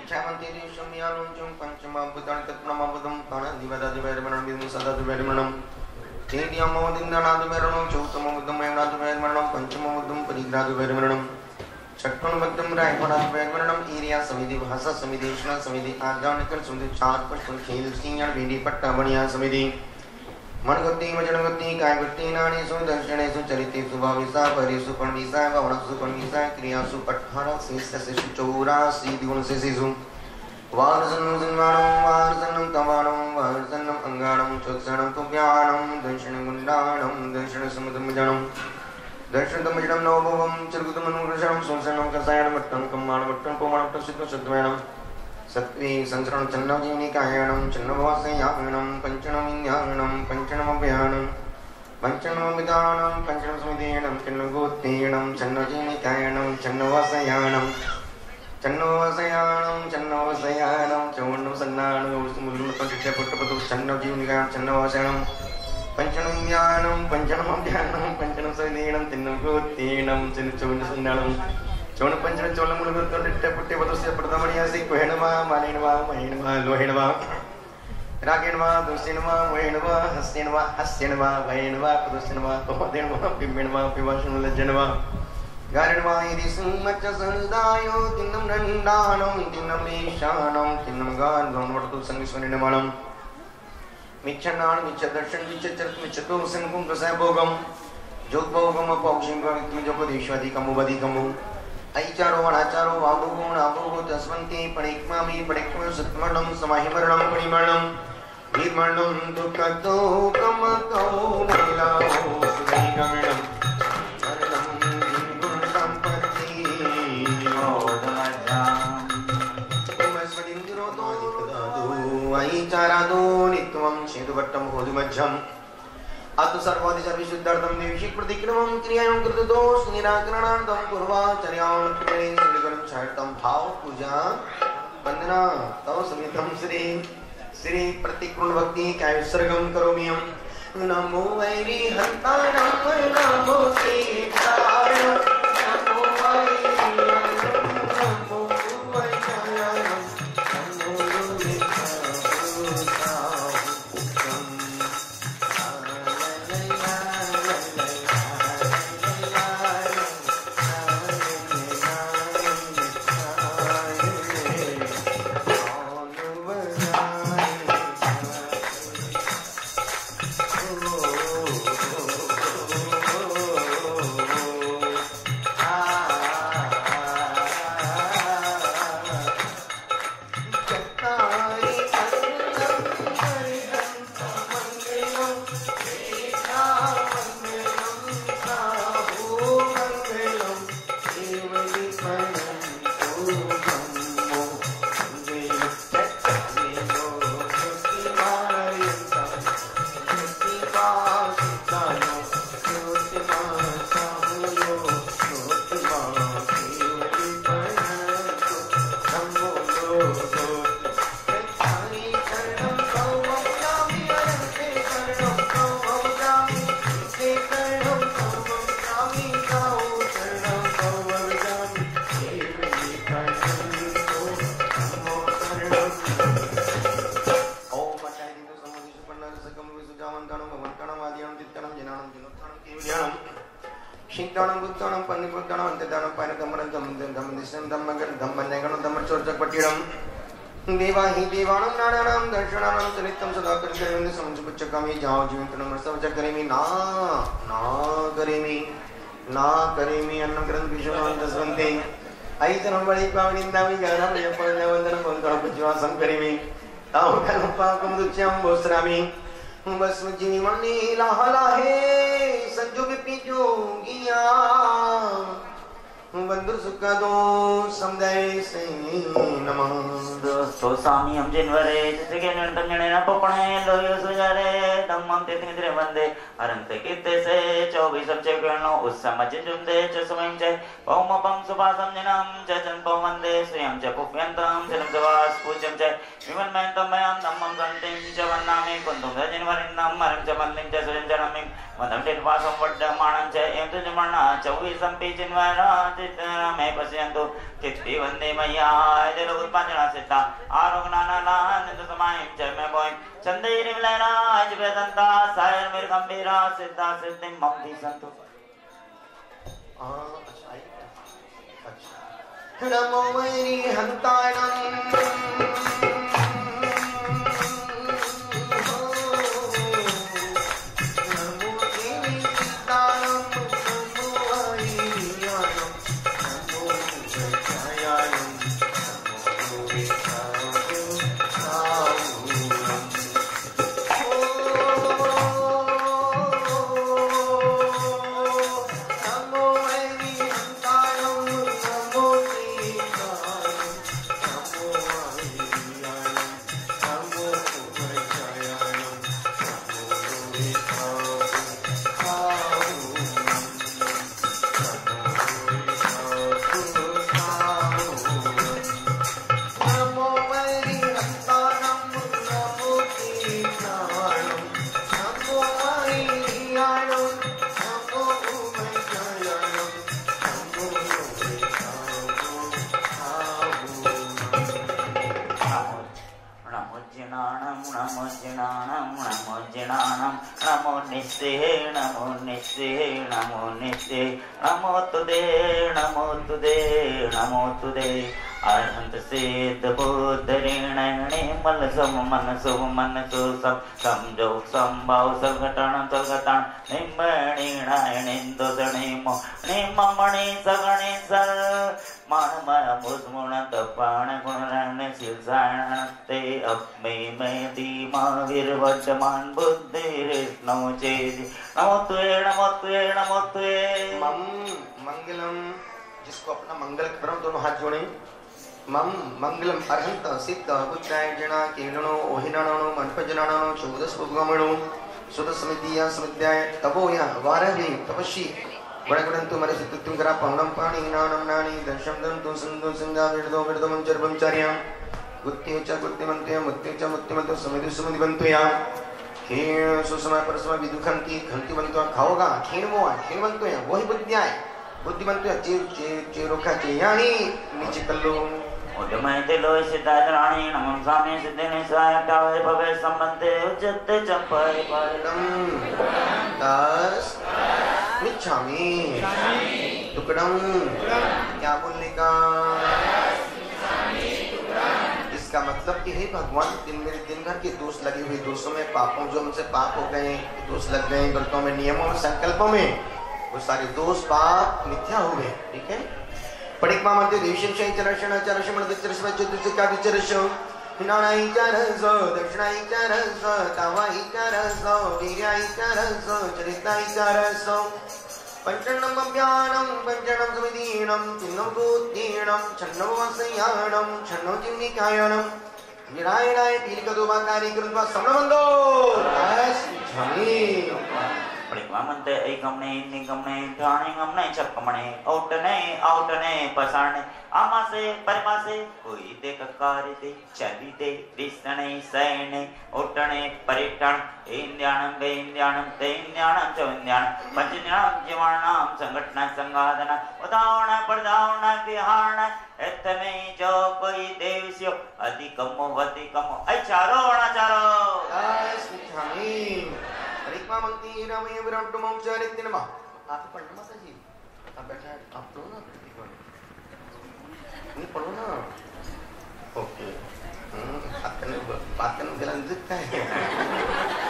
క్షేమంతి దేశం యాలోంచం పంచమాభూతాని తత్ప్రణమాభూతం కాణాధిపదాధిపైర్మరణం విధం సదాధిపైర్మరణం తేడ్యమోదిందనాధిపైర్మరణం చౌతమోదిమయనాధిపైర్మరణం పంచమోదిం పరిగ్రాధిపైర్మరణం షట్మణబద్ధం రాయపడాధిపైర్మరణం ఈరియా సమితి భాషా సమితి ఇష్ణ సమితి ఆర్గానికల్ సమితి చార్ పట్టుకుని ఖేల్ సింగర్ వేడి పట్ట బణియా సమితి मनगति वचनगति कायगति नानेषु दर्शनेषु चरितेषु भाविषा परेषु पण्डिषा भवनसु पण्डिषा क्रियासु पट्हारा शेषेषु चौरासी दिवनशेषेषु वारसन्नं सन्मानं वारसन्नं तवानं वारसन्नं अंगाणं चोत्सनं तुभ्यानं दर्शनगुण्डानं दर्शनसमुद्रमजनं दर्शनतमजनं नवभवं चिरगुतमनुग्रशनं सोंसनं कसायनमट्टं कम्माणमट्टं पोमाणमट्टं सिद्धसुद्धमयनं सत्वे संसरण चन्नजीवनी कायणं चन्नवासयाणं पंचनमिन्याणं पंचनमभ्याणं पंचनमविदानं पंचनसमिदेणं चन्नगोत्तेणं चन्नजीवनी कायणं चन्नवासयाणं चन्नवासयाणं चन्नवासयाणं चौण्णवसन्नाणं विष्णुमुद्रपट्टपटु चन्नजीवनी कायणं चन्नवासयाणं पंचनमिन्याणं पंचनमभ्याणं पंचनसमिदेणं चन्नगोत्तेणं चन्नचौण्णवसन्नाणं चौन पंचन चौल मूल तोड़े पुट्टे बदुस्य प्रथमणिया से कोहेणवा मानेणवा महेणवा लोहेणवा रागेणवा दुस्सेणवा मोहेणवा हस्सेणवा हस्सेणवा वहेणवा पुदुस्सेणवा तोदेणवा पिम्मेणवा पिवाशुन लज्जणवा गारेणवा यदि सुमच्च सदायो तिन्नम नंदानं तिन्नम लेशानं तिन्नम गान गौनवटु संगिस्वनिर्माणं मिच्छनान मिच्छ दर्शन मिच्छ चरित मिच्छ तो संकुम प्रसाय भोगम जोगभोगम अपौषिंगम जोगदेश्वादिकम उबदिकम ऐचारो वनाचारो वाभुगो नाभुगो तस्वन्ति पणिक्मामि पणिक्म सत्मरणं समाहिमरणं परिमरणं निर्मरणं दुःखतो कमतो महिलाओ सुदैगमणं मरणं दिनगुण संपत्ति मोदमज्जां कुमस्वदिन्दुरो तो ऐचारादो नित्यं शेदुवट्टं होदुमज्जम् अतु सर्वादि सर्वशुद्धार्थं देविशिक प्रतिक्रमं क्रियां कृतदोष निराकरणार्थं पूर्वाचर्यां कृतेन श्रीगुरुं चारितं भाव पूजा वंदना तव समितं श्री श्री प्रतिकृण भक्ति कायसर्गं करोमि नमो वैरी हन्तारं नमो सीतारं नमो वैरी नमो वैचारं नमो शिंताणं बुद्धाणं पन्निपुद्धाणं अंतदाणं पायनकमरं धम्मदिशं धम्मगण धम्मनेगणं धम्मचोरचपट्टिणं देवा हि देवानां नारायणां दर्शनानां चरितं सदा करिष्यामि समझपुच्छकामि जाओ जीवन्तनं मस्तवच करेमि ना करेमि अन्नं ग्रंथ विश्वनां दस्वन्ते ऐतनं वळि पावनिन्दामि गानं यपन्नवन्दनं वन्दनं करेमि ताव कल्पाकं दुच्यं बोस्रामि बस्म जीवनी लाहे संजो विपी जोगिया बंधु सुख दो समुदाय से नमः दोस्तों सामी हम जिनवरे जैसे के निरंतर निरंतर पपने लोयो सुजारे धम्मं तेतिंद्रे वंदे अरंत कीर्ते से 24 सबचे करनो उस समझ जुंदे च स्वयं च पौमपम सुभासम जनम च जन्म वंदे स्वयं च पुष्यंतम जन्म जवास पूज्यम च विमल मैं तमयम धम्मं गंतिं च वन्नामि kuntum janwarinnam maram jamallim jasun janamim madam den vasam vaddamanan ca em tu jamana chavi sampi janwara chitara me pasyantu chitti vande maya jalo utpanjana sitta arognana nandu samayim ca me boy chandiri milana ajvedanta sayar mir gambira siddha siddhim mamdi santu नमो vary हंतायनम नमो vary हंतायनम नमो वैरियानम नमो वैरियानम नमो अनंत सिद्ध बुद्ध ऋणे मल सम मन सुम मन सुसम समझो संभाव सलघटन सलघटन निम्बणी नायणिंदो सणिमो निम्मणि सगणि सल मन मन मुस्मुण तपाण गुणरण शिलसाण ते अपमे में धीमा वीर वर्तमान बुद्धि ऋष्णो चेदि नमो तुये मम मंगलम जिसको अपना मंगल करो दोनों हाथ जोड़े मम मंगलम अर्हंत सिद्ध बुद्धाय जना केलनो ओहिनानो मनपजनानो चौदस भगवामणो सुदस समितिया समित्याय तपोया वारहि तपस्वी गुणगुणंतु मरे सिद्धुत्तम करा पवनम पाणी नानम नानी दर्शम दंतु संदो संजा विरदो विरदो मंचरबम चार्याम गुत्तियोच गुत्तिमंतया मुत्तियोच मुत्तिमंतो समिति समिति बंतुया खीण सुसमय परसमय विदुखंति खंतिमंतो खाओगा खीणमोआ खीणमंतोया वही बुद्धियाय बुद्धिमंतो चेरोखा चेयाणी नीचे कल्लो उद्यमय दिलो सिद्धाराणी नमः स्वामी सिद्धिने सहायतावे भवे संबंधे उच्चते चंपय परदम दास मिच्छामि टुकड़म क्या बोलने का इसका मतलब कि हे भगवान मेरे दिन भर के दोष लगे हुए दोषों में पापों जो हमसे पाप हो गए दोष लग गए व्रतों में नियमों में संकल्पों में वो सारे दोष पाप मिथ्या हो गए ठीक है पड़िकमा मध्य देशं शय चरषण चरषमण दचरषम चतुर्थ का विचरषो हिनानाई चरषो दक्षिणाई चरषो तावाई चरषो वीर्याई चरषो चरिताई चरषो पंचणम अभ्यानम पंचणम समिदीनम चिन्नम दूतीनम छन्नम वसयानम छन्नो चिन्निकायनम विरायणाय पीलिकदोबाकारी कृत्वा समनबंधो दास झमी परिक्वामन्ते एकमने निगमने ठाणिगमने चक्कमने औटने पसारने आमासे परिमासे कोई देख कारिते चलिते दिसने सैने औटने परिटण इंद्याणं बेंद्याणं तेंद्याणं चौंद्याणं पंचज्ञानं जीवाणां संगठन संगाधन उदाहरण प्रदाहरण विहारण एतमे जो कोई देवस्यो अधिकमो वधिकमो ऐ चारो अणाचारो दास मिठामी परिक्रमा मंत्री रामय विराट मौचारित नमः आप पढ़ना माता जी आप बैठा आप पढ़ो ना नहीं पढ़ो ना ओके बात करने गलत दिखता है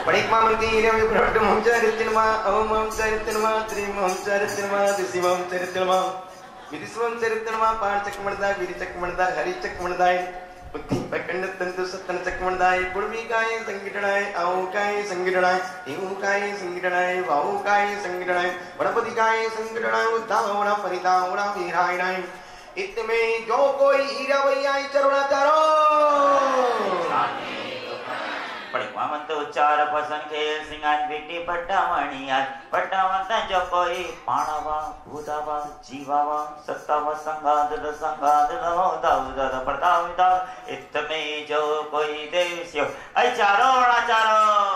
परिक्रमा मंत्री रामय विराट मौचारित नमः ओम मौचारित नमः त्रि मौचारित नमः दिसि मौचारित नमः विदिस्वम चरित नमः पार चक्रमणदाय वीर चक्रमणदाय हरि चक्रमणदाय बुद्धि प्रकंड तंतु सतन चक्रमणदाय गुणविकाय संगिटनाय औकाय संगिटनाय एवकाय संगिटनाय वाहुकाय संगिटनाय गणपतिकाय संगिटनाय उद्धावना परिधावना वीरायणाय इतमे जो कोई हीरा वैयाय चरुणाचारो परिक्वामंत उच्चार पसन खेल सिंगार बेटी पट्टावंत जो कोई पाणवा भूतावा जीवावा सत्तावा संगाद प्रताव इतमे जो कोई देवस्यो ऐ चारो अणाचारो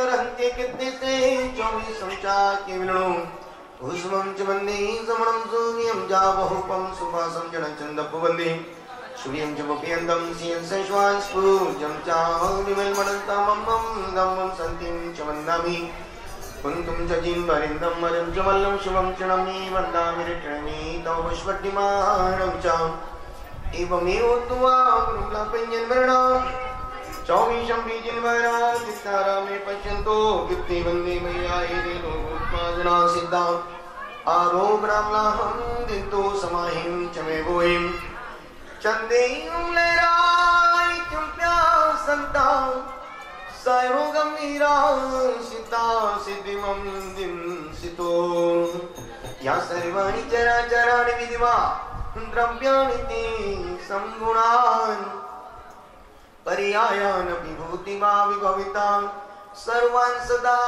अरहन्ते कित्ते चौबीस संचा केवलनो उष्मं च वन्दे समणं सूर्यं जावहुपं सुभासं जनचन्दपुवन्दे सूर्यं च वप्यन्दं सियं सश्वान् स्फूर्जं च विमलमनन्तं धम्मं सन्तिं च वन्दामि कुन्तुं च जिन्वरिन्दं मरं च मल्लं शुभं च नमि वन्दामि रिटणमि तव पुष्पटिमानं च एवमेव त्वा गुरुलापञ्जन्मरणा चौबीसं बीजिन्वरा चित्तारा मे पश्यन्तो कीर्ति वन्दे मय्याये देनो भूत्माजना सिद्धा आरोग्रामलाहं दिन्तो समाहिं च मे भूयिं चन्देयं लहराय चुम्प्या सन्ता सैरोगं मीरा सीता सिद्धिमं दिंसितो या सर्वाणि चराचराणि विधिवा द्रव्याणि ते संगुणान् पर्यायान् विभूतिमा विभविता सर्वान् सदा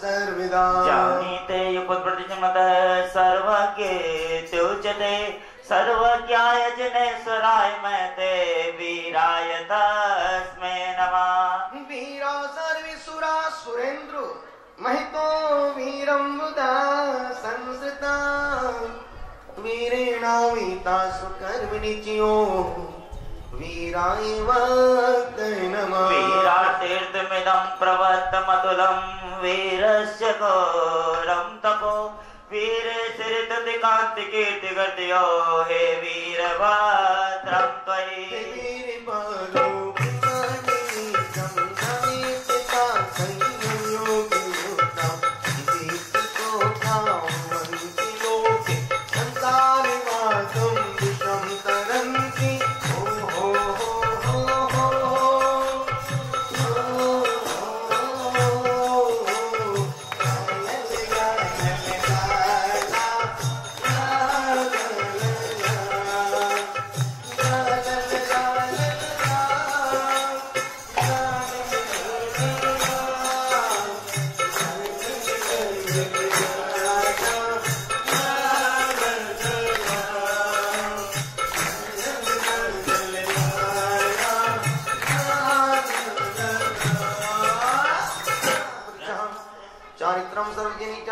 सर्वदा जानीते युगप्रतिजमतः सर्वज्ञेत्य उच्यते सर्वज्ञाय जिनेश्वराय महते वीराय तस्मै नमः वीरा सर्वेसुरा सुरेन्द्र महितो वीरं बुधा संसृता वीरेणाविता सुकर्मनिचियो वीराय वक्तये नमः वीरातीर्थमिदं प्रवर्तमतुलं वीरस्य घोरं तपो वीरे सिरितुतिकान्ति कीर्तिगतियो हे वीरभद्रं त्वयि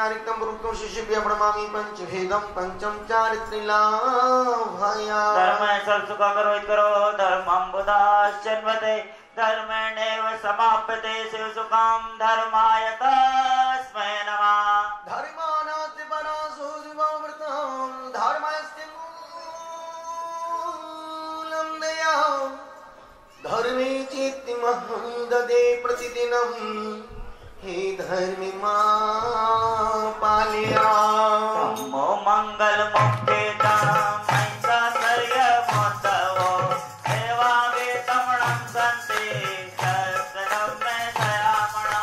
चारित्रं वृत्तं शिष्यभ्यः प्रणमामि पंचभेदं पंचम चारित्रिलाभया धर्म सर्व सुख करो धर्मं बुधाश्चन्वते धर्मेणैव समाप्यते शिव सुखं धर्माय तस्मै नमः धर्मानास्ति परासो दिवामृतं धर्मस्य मूलं दया धर्मे चेत्तिमहं ददे प्रतिदिनं हे धर्मी मां पालया धम्मो मंगल मुक्तिदां ऐश्वर्य मोत्सवो सेवा वेतमणं सन्ति तत्सदं मे दयामणा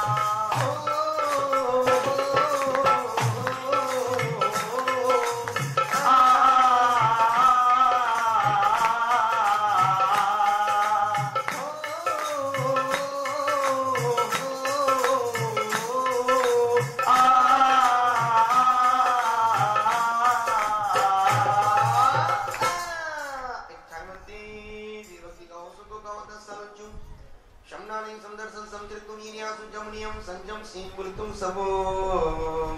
संजम सिंह बुलतुम सबो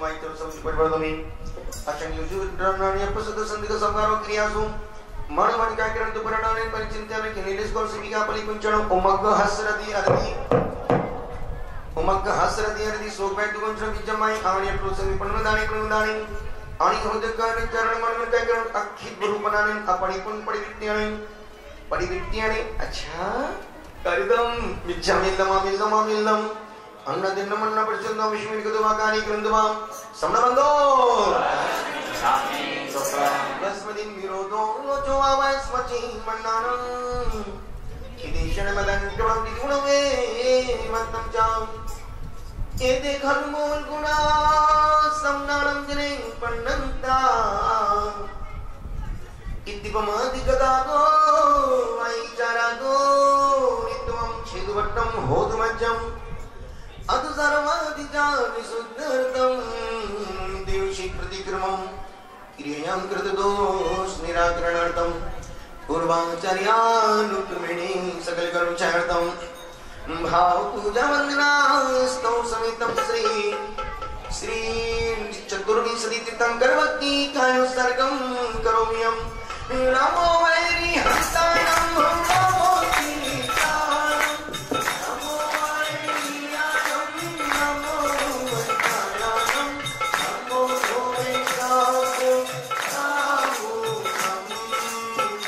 माइतर सब परिवर्तमी अशंग युजुद्रनानि अपसद संदिग संगारो क्रियासु मन मन का किरण तो परणाने परिचिंतन के नीलेश को सिविका पलिकुंचन उमग्ग हसरदी अरदी सोपै दुगुंचन विजमाई आणी प्रोसंग पणदानी आणी होदकार चरण मन मन का किरण अखित रूपनाने अपनी पुन परिवित्याने अच्छा करिदम मिच्छामिल्लम अन्ना दिन मन्ना परिचंदा विश्वमिन कदुवाकानी क्रंदवा समनबंदो स्वामी सोप्रा दस्मदिन विरोधो लोचो आवास्मचि मन्नानं किदेशण मदन क्रम दिगुणवे मत्तम चाम एते खर्मोल गुणा समनानं जने पन्नंता इत्तिपमादिगदागो वैचारागो नित्वं छेदुवट्टं होतुमज्जं अतु सर्वाधिचापि शुद्धर्तं दिवशी प्रतिक्रमं क्रियां कृतदोष निराकरणार्थं पूर्वाचार्यानुक्रमेणे सकलकर्मचार्थं भावपूजावन्दनास्तौ समेतं श्री चतुर्विंशति तीर्थंकरवती कायोत्सर्गं करोमि नमो वैरी हस्तानं नमो कीर्तानं नमो वैरियानं नमो वैतायानं नमो गोविन्दाय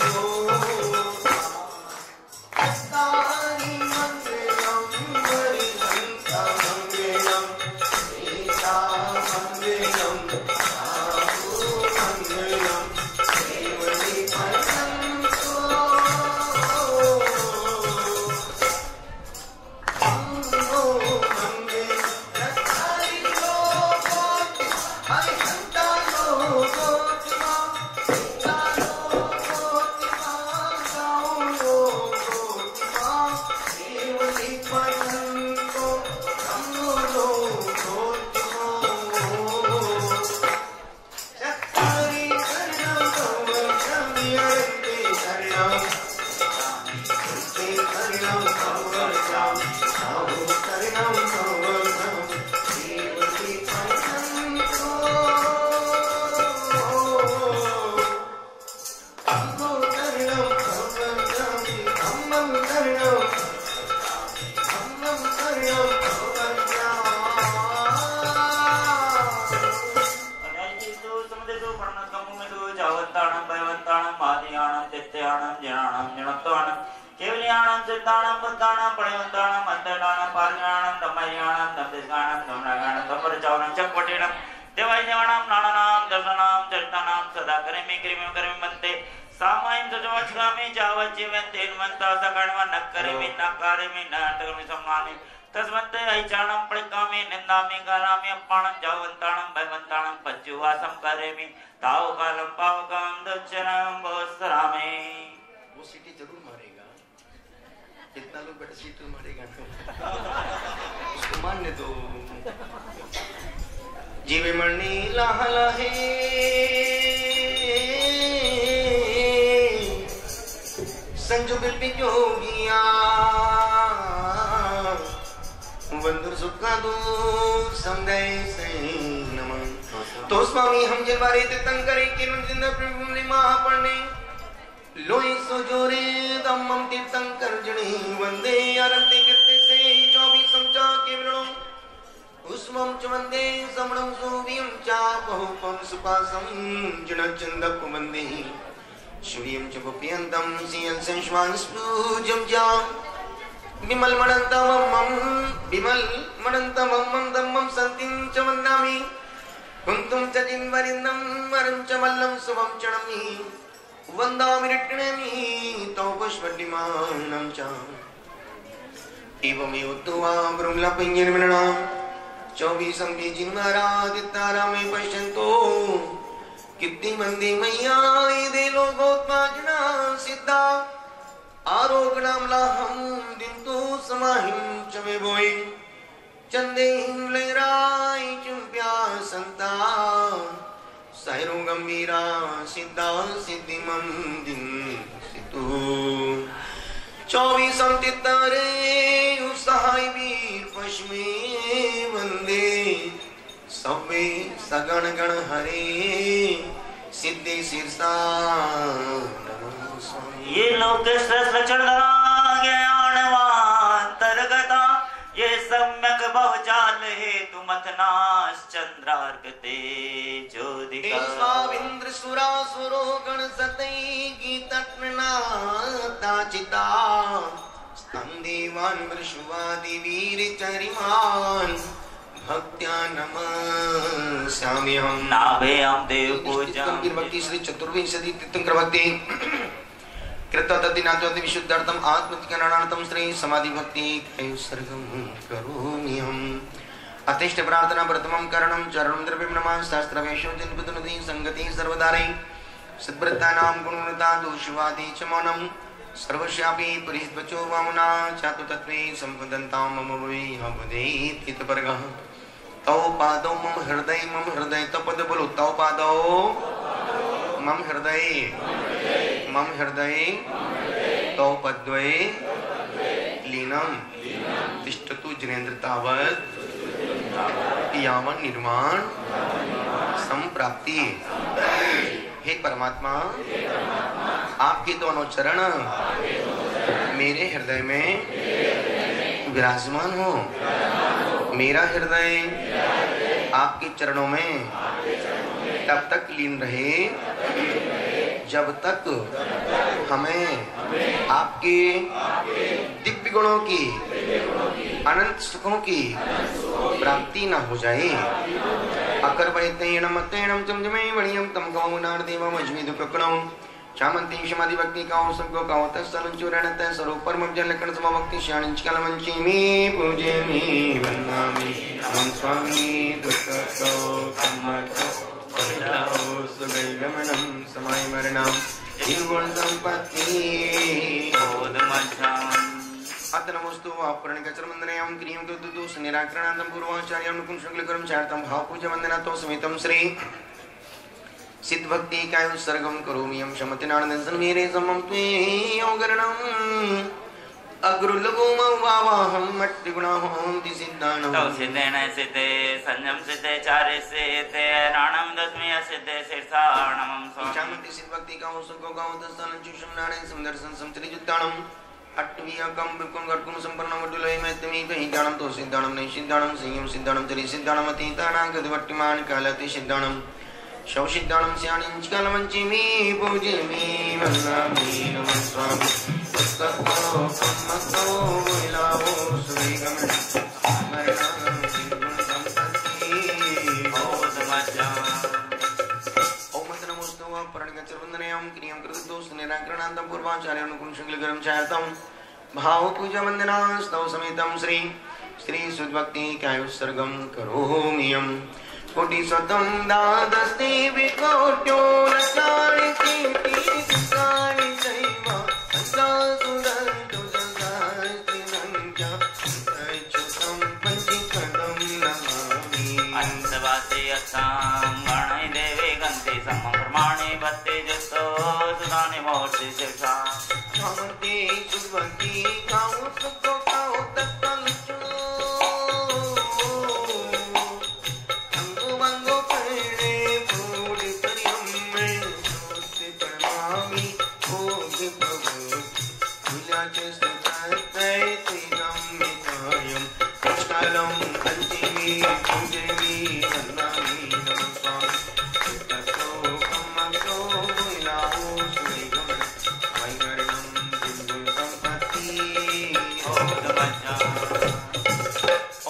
नमो हस्तानि मङ्गलं वरिहन्ता मङ्गलं सीता मङ्गलं केवल्याणं सिद्धाणं बुद्धाणं पणिवन्ताणं अन्तर्णाणं पार्याणं धम्मयाणं धम्मदिस्गाणं धम्मरागाणं धम्मरचावनं चक्वटेणं देवायदेवाणां नानानां दर्शनां चरितानां सदा करिमि मन्ते सामायं सजवच्छगामि जावज्जीवन्तेन्वन्ता सकण्वं न करिमि न कार्यमि न अर्थकर्मि सम्मानि तस्मत्ते ऐचाणं पणिकामि निन्दामि गारामि अप्पाणं जावन्ताणं भयवन्ताणं पज्जुवासं करिमि तावकालं पावकं दुच्चनं भोस्सरामि वो सीटी जरूर मारेगा कितना लोग बेटा सीटी मारेगा उसको मानने दो जीवे मरनी लाहला है संजो बिल्पी जोगिया वंदुर सुखा दो समदय से नमः तो स्वामी हम जलवारे ते तंकरे किरण जिंदा प्रभु ने महापणे लोई सोजोरे दम्मम तीर्थंकर जने वंदे आरंते कृत्य से 24 समचा केवलनो उस्मम च वंदे समणम सोवियम चा बहुपम सुपासम जन चंदप वंदे श्रीयम च पुप्यंतम सियं संश्वान स्पूजम जा विमल मणंतमम दम्मम संतिं च वन्दामि कुंतुम च जिन्वरिन्दं वरं च मल्लं शुभं चणमि वन्दामि रिट्टणमि तौ पुष्पद्दिमानं च एवमेव तुवा ब्रह्मलपिञ्जनमनः 24 जिन्वरादितारा में पश्यन्तो कित्ति मंदी मैया दे लोगोत्पाजना सिद्धा आरोग्यनामला हम दिन तो समाहिम चमे बोई चंदे हिमलराय चुंप्या संता सायरो गंभीरा सिद्धा सिद्धि मंदिन सितु 24 तितारे उत्साही वीर पश्मे वंदे सबे सगण गण हरे सिद्धि शीर्षा ये लोक लक्षण ज्ञानवांतर्गता ये सम्यक बहुचाल हेतु मथनाश चंद्रार्कते ज्योतिका स्वामिंद्र सुरासुरो गण सतै गीतनाताचिता स्तंदेवान वृषवादि वीर चरिमान भक्त्या नमस्याम्यहं नाभेयं देव पूजां भक्ति श्री चतुर्विंशति तीर्थंकर भक्ति कृततदिनाद्वैत विशुद्धार्थम आत्मज्ञानार्थम श्री समाधि भक्ति कैसर्गम करोम्यहम् अतिष्ठ प्रार्थना प्रथमं करणं चरणं द्रव्यं नमः शास्त्रवेशो जन्मदुनदी संगति सर्वदारै सद्वृत्तानां गुणवृता दोषवादी च मौनं सर्वस्यापि परिहितवचो वामना चातु तत्त्वे सम्पदन्तां मम वै हवदेतितपरगः तौ पादौ मम हृदय तपद बोलो तौ पादौ मम हृदय तौ पद्वये लीनं तिष्ठतु जनेन्द्र तावत् यावन् निर्माण संप्राप्ति। हे परमात्मा आपके दोनों चरण मेरे हृदय में विराजमान हो। मेरा हृदय आपके चरणों में तब तक लीन रहे जब तक हमें आपके दिव्य गुणों की अनंत सुखों की प्राप्ति न हो जाए। अकर वैतेन मतेनम चमजमे वणियम तम गौनार देवम अजमेदु ककणम चामंती समाधि भक्ति काओ सबको काओ तसलंचुरणत स्वरूप परम जन लक्षण समभक्ति शाणिंच कलमंची में पूजे में वंदामि नमः स्वामी दुःखतो कमतो कलाओ सुगैगमनम समय मरणम जीवन संपत्ति ओदमच्छा अतनमस्तु आपरणिकचरमंदनयं क्रियं दुदुदु निराकरणांतं पूर्वाचार्यं कुंशंगलकरं चार्तं भावपूजवन्दनातो समेतं श्री सिद्ध भक्ति काय उत्सर्गं करोमि यं शमतिनानन्दं मेरे समं त्वे योगरणं अग्रुलघुमं वावाहं मट्टिगुणाहं दिसिद्धानं तौ सिद्धेन सिद्धे संयम सिद्धे चारे सिद्धे राणं दस्मि सिद्धे शीर्षाणं स्वामी सिद्ध भक्ति काओ सुखो काओ दस्तानं चुषं नाणे सुंदरसं समचरिजुत्तानं अट्टवियकं बिल्कुल गट्कुम संपन्नं वडुलय मैत्मी कहि दानं तो सिद्धानं नै सिद्धानं संयम सिद्धानं चरि सिद्धानं अतीतानां गदवट्टिमान कालति सिद्धानं शव सिद्धानं स्याणिंच कालमंचि मे पूजे मे वन्दामि नमः स्वामी तत्तो सम्मतो विलावो सुवेगमन मरणं जीवन संपत्ति ओदमच्छा ओम नमोस्तु प्रणिकचरवन्दनयं क्रियं कृतदोष निराकरणान्तं पूर्वाचार्यं कुंशंगलकरं चार्तं भावपूजवन्दनास्तौ समेतं श्री सुद्भक्ति कायोत्सर्गं करोम्यहं कोटिशतं दादस्ते विकोट्यो लक्षाणि कीर्तिकानि चैव अच्युतं पञ्चीकृतं नमामि अंतवासे अस्सां गणै देवे गन्ते समं प्रमाणे भक्ते जस्तो सुदाने मोर्चे शिक्षा कामते सुभक्ति काओ सुखो काओ तत्तलचो अंगो वंगो पड़े पूजयमि वन्दामि नमः स्वामी तत्तो अम्मतो विलाहो सुनिगमन वैवर्णं बिंदु संपत्ति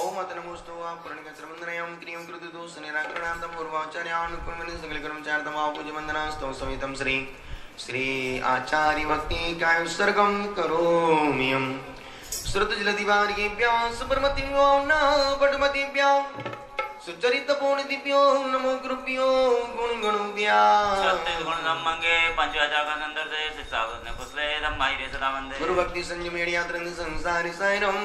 ओम नमोस्तु पूर्णिकचरमन्दनयं क्रियं कृतु सुनिराकरणान्तं पूर्वाचार्यान् कुर्मणि सकलकर्मचार्यं पूज्यवन्दनास्तौ सवितं श्री आचार्य भक्ति काय सर्गम करोम्यं श्रुतजलदिवार्येभ्यः सुप्रमतिभ्यो न पटमतिभ्यः सुचरितपूर्णदिभ्यो नमो गुरुभ्यो गुणगणुभ्यः सत्य पंचवाचार संदर्भे शिक्षागत कुशले धम्माइरे सदा वंदे गुरु भक्ति संयमेणियात्रंद संसारि साइरम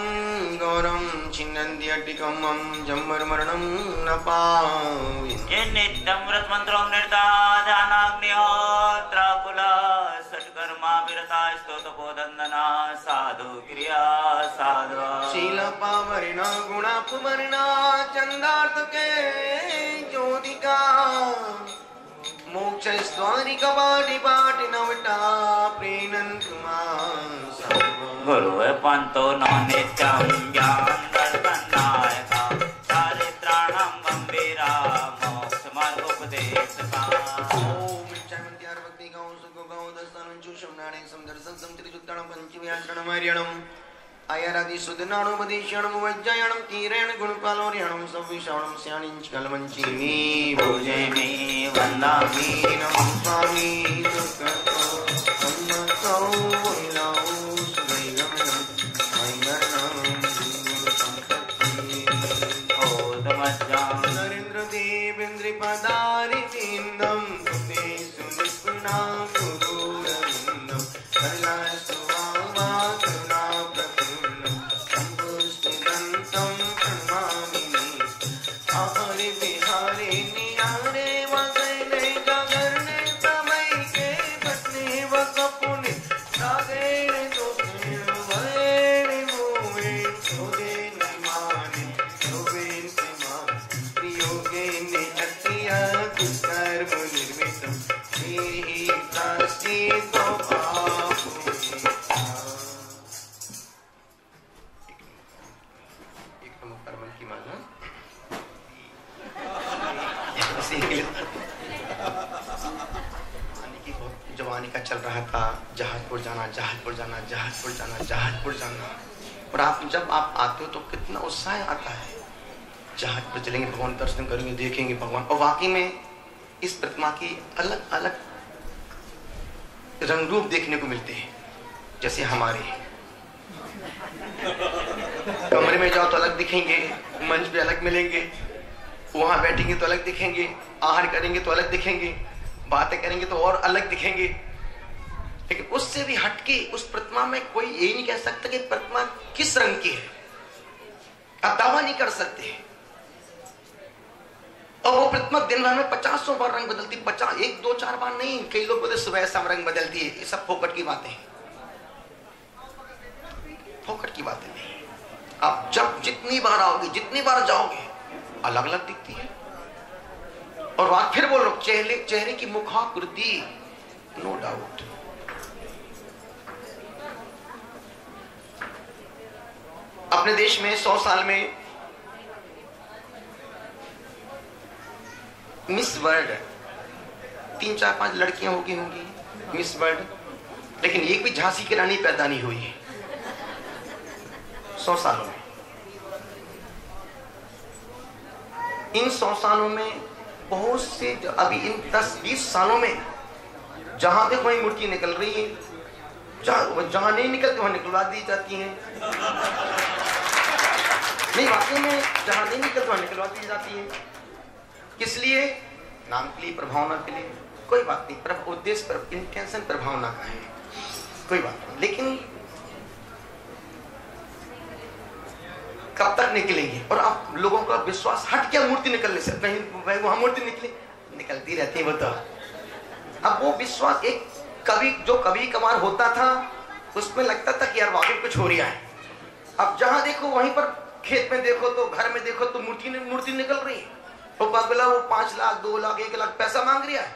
गौरम छिन्नन्ति अट्टिकमं जम्मर मरणं न पावि ये नित्यं व्रत मंत्रों निर्ता ध्यानाग्निहोत्राकुला सत्कर्मा विरता स्तोत्रपोदन्दना साधु क्रिया साधु शील पावरिण गुणापमरिण चंदार्थ के ज्योतिका मोक्ष स्वारि कपाटि पाटि नवटा प्रेनन गुरु पंतो न नित्यं ज्ञान दर्शनायका चारित्राणां गंभीरा मोक्ष मार्गोपदेशका ओम चामन्त्यार भक्ति गौ सुख गौ दस्तानं चुषम नाणे समदर्शन समत्रिजुत्तणं पंचव्याचरणं हरियणं आयरादि सुदनाणोपदेशणं वज्जयणं कीरेण गुणपालोर्यणं सविषाणं स्यानिंच कलमंचिनी पूजयमि वन्दामि नमः स्वामी दुर्गतो सम्मतो विलाहो सुदैगमनं वैवर्णं संपत्ति ओदमज्जां नरेंद्र देवेंद्र पदारिविंदं ते सुनिपुणा गुरुरविंदं करुणास्तुवामा करुणा प्रपूर्णं संपुष्टिदन्तं प्रणमामि हरि विहारे निहारे वसैले जागरणे समैके पत्नी वकपुनि सागेरे दोषेण वैरे मोहे सोदे निमाने सोबेन सिमान प्रियोगे निहत्या कुकर्म निर्मितं श्री प्रास्ति जवानी का चल रहा था जहाजपुर जाना जहाजपुर जाना जहाजपुर जाना जहाजपुर जाना और आप जब आप आते हो तो कितना उत्साह आता है जहाजपुर चलेंगे भगवान दर्शन करेंगे देखेंगे भगवान और वाकई में इस प्रतिमा की अलग अलग रंग रूप देखने को मिलते हैं जैसे हमारे कमरे में जाओ तो अलग दिखेंगे मंच पे अलग मिलेंगे वहां बैठेंगे तो अलग दिखेंगे आहार करेंगे तो अलग दिखेंगे बातें करेंगे तो और अलग दिखेंगे लेकिन उससे भी हटके उस प्रतिमा में कोई ये नहीं कह सकता कि प्रतिमा किस रंग की है आप दावा नहीं कर सकते और वो प्रतिमा दिन भर में 50 बार रंग बदलती 50 1 2 4 बार नहीं कई लोग बोलते सुबह शाम रंग बदलती है ये सब फोकट की बातें हैं फोकट की बातें नहीं आप जब जितनी बार आओगे जितनी बार जाओगे अलग अलग दिखती है और बात फिर बोलो चेहरे की मुखाकृति नो डाउट अपने देश में 100 साल में मिस वर्ल्ड 3 4 5 लड़कियां होंगी मिस वर्ल्ड लेकिन एक भी झांसी की रानी पैदा नहीं हुई है 100 सालों में इन 100 सालों में बहुत से अभी इन 10-20 सालों में जहां देखो वही मूर्ति निकल रही है जहां नहीं निकलती वहां निकलवा दी जाती है नहीं वाकई में जहां नहीं निकलती वहां निकलवा दी जाती है किस लिए नाम के लिए प्रभावना के लिए कोई बात नहीं पर उद्देश्य पर इंटेंशन प्रभावना का है कोई बात नहीं लेकिन कब तक निकलेंगे और आप लोगों का विश्वास हट क्या मूर्ति निकलने से कहीं वहां मूर्ति निकलती रहती है वो तो अब वो विश्वास एक कभी कभार होता था उसमें लगता था कि यार वाकई कुछ हो रहा है अब जहां देखो वहीं पर खेत में देखो तो घर में देखो तो मूर्ति निकल रही है वो 5 लाख 2 लाख 1 लाख पैसा मांग रहा है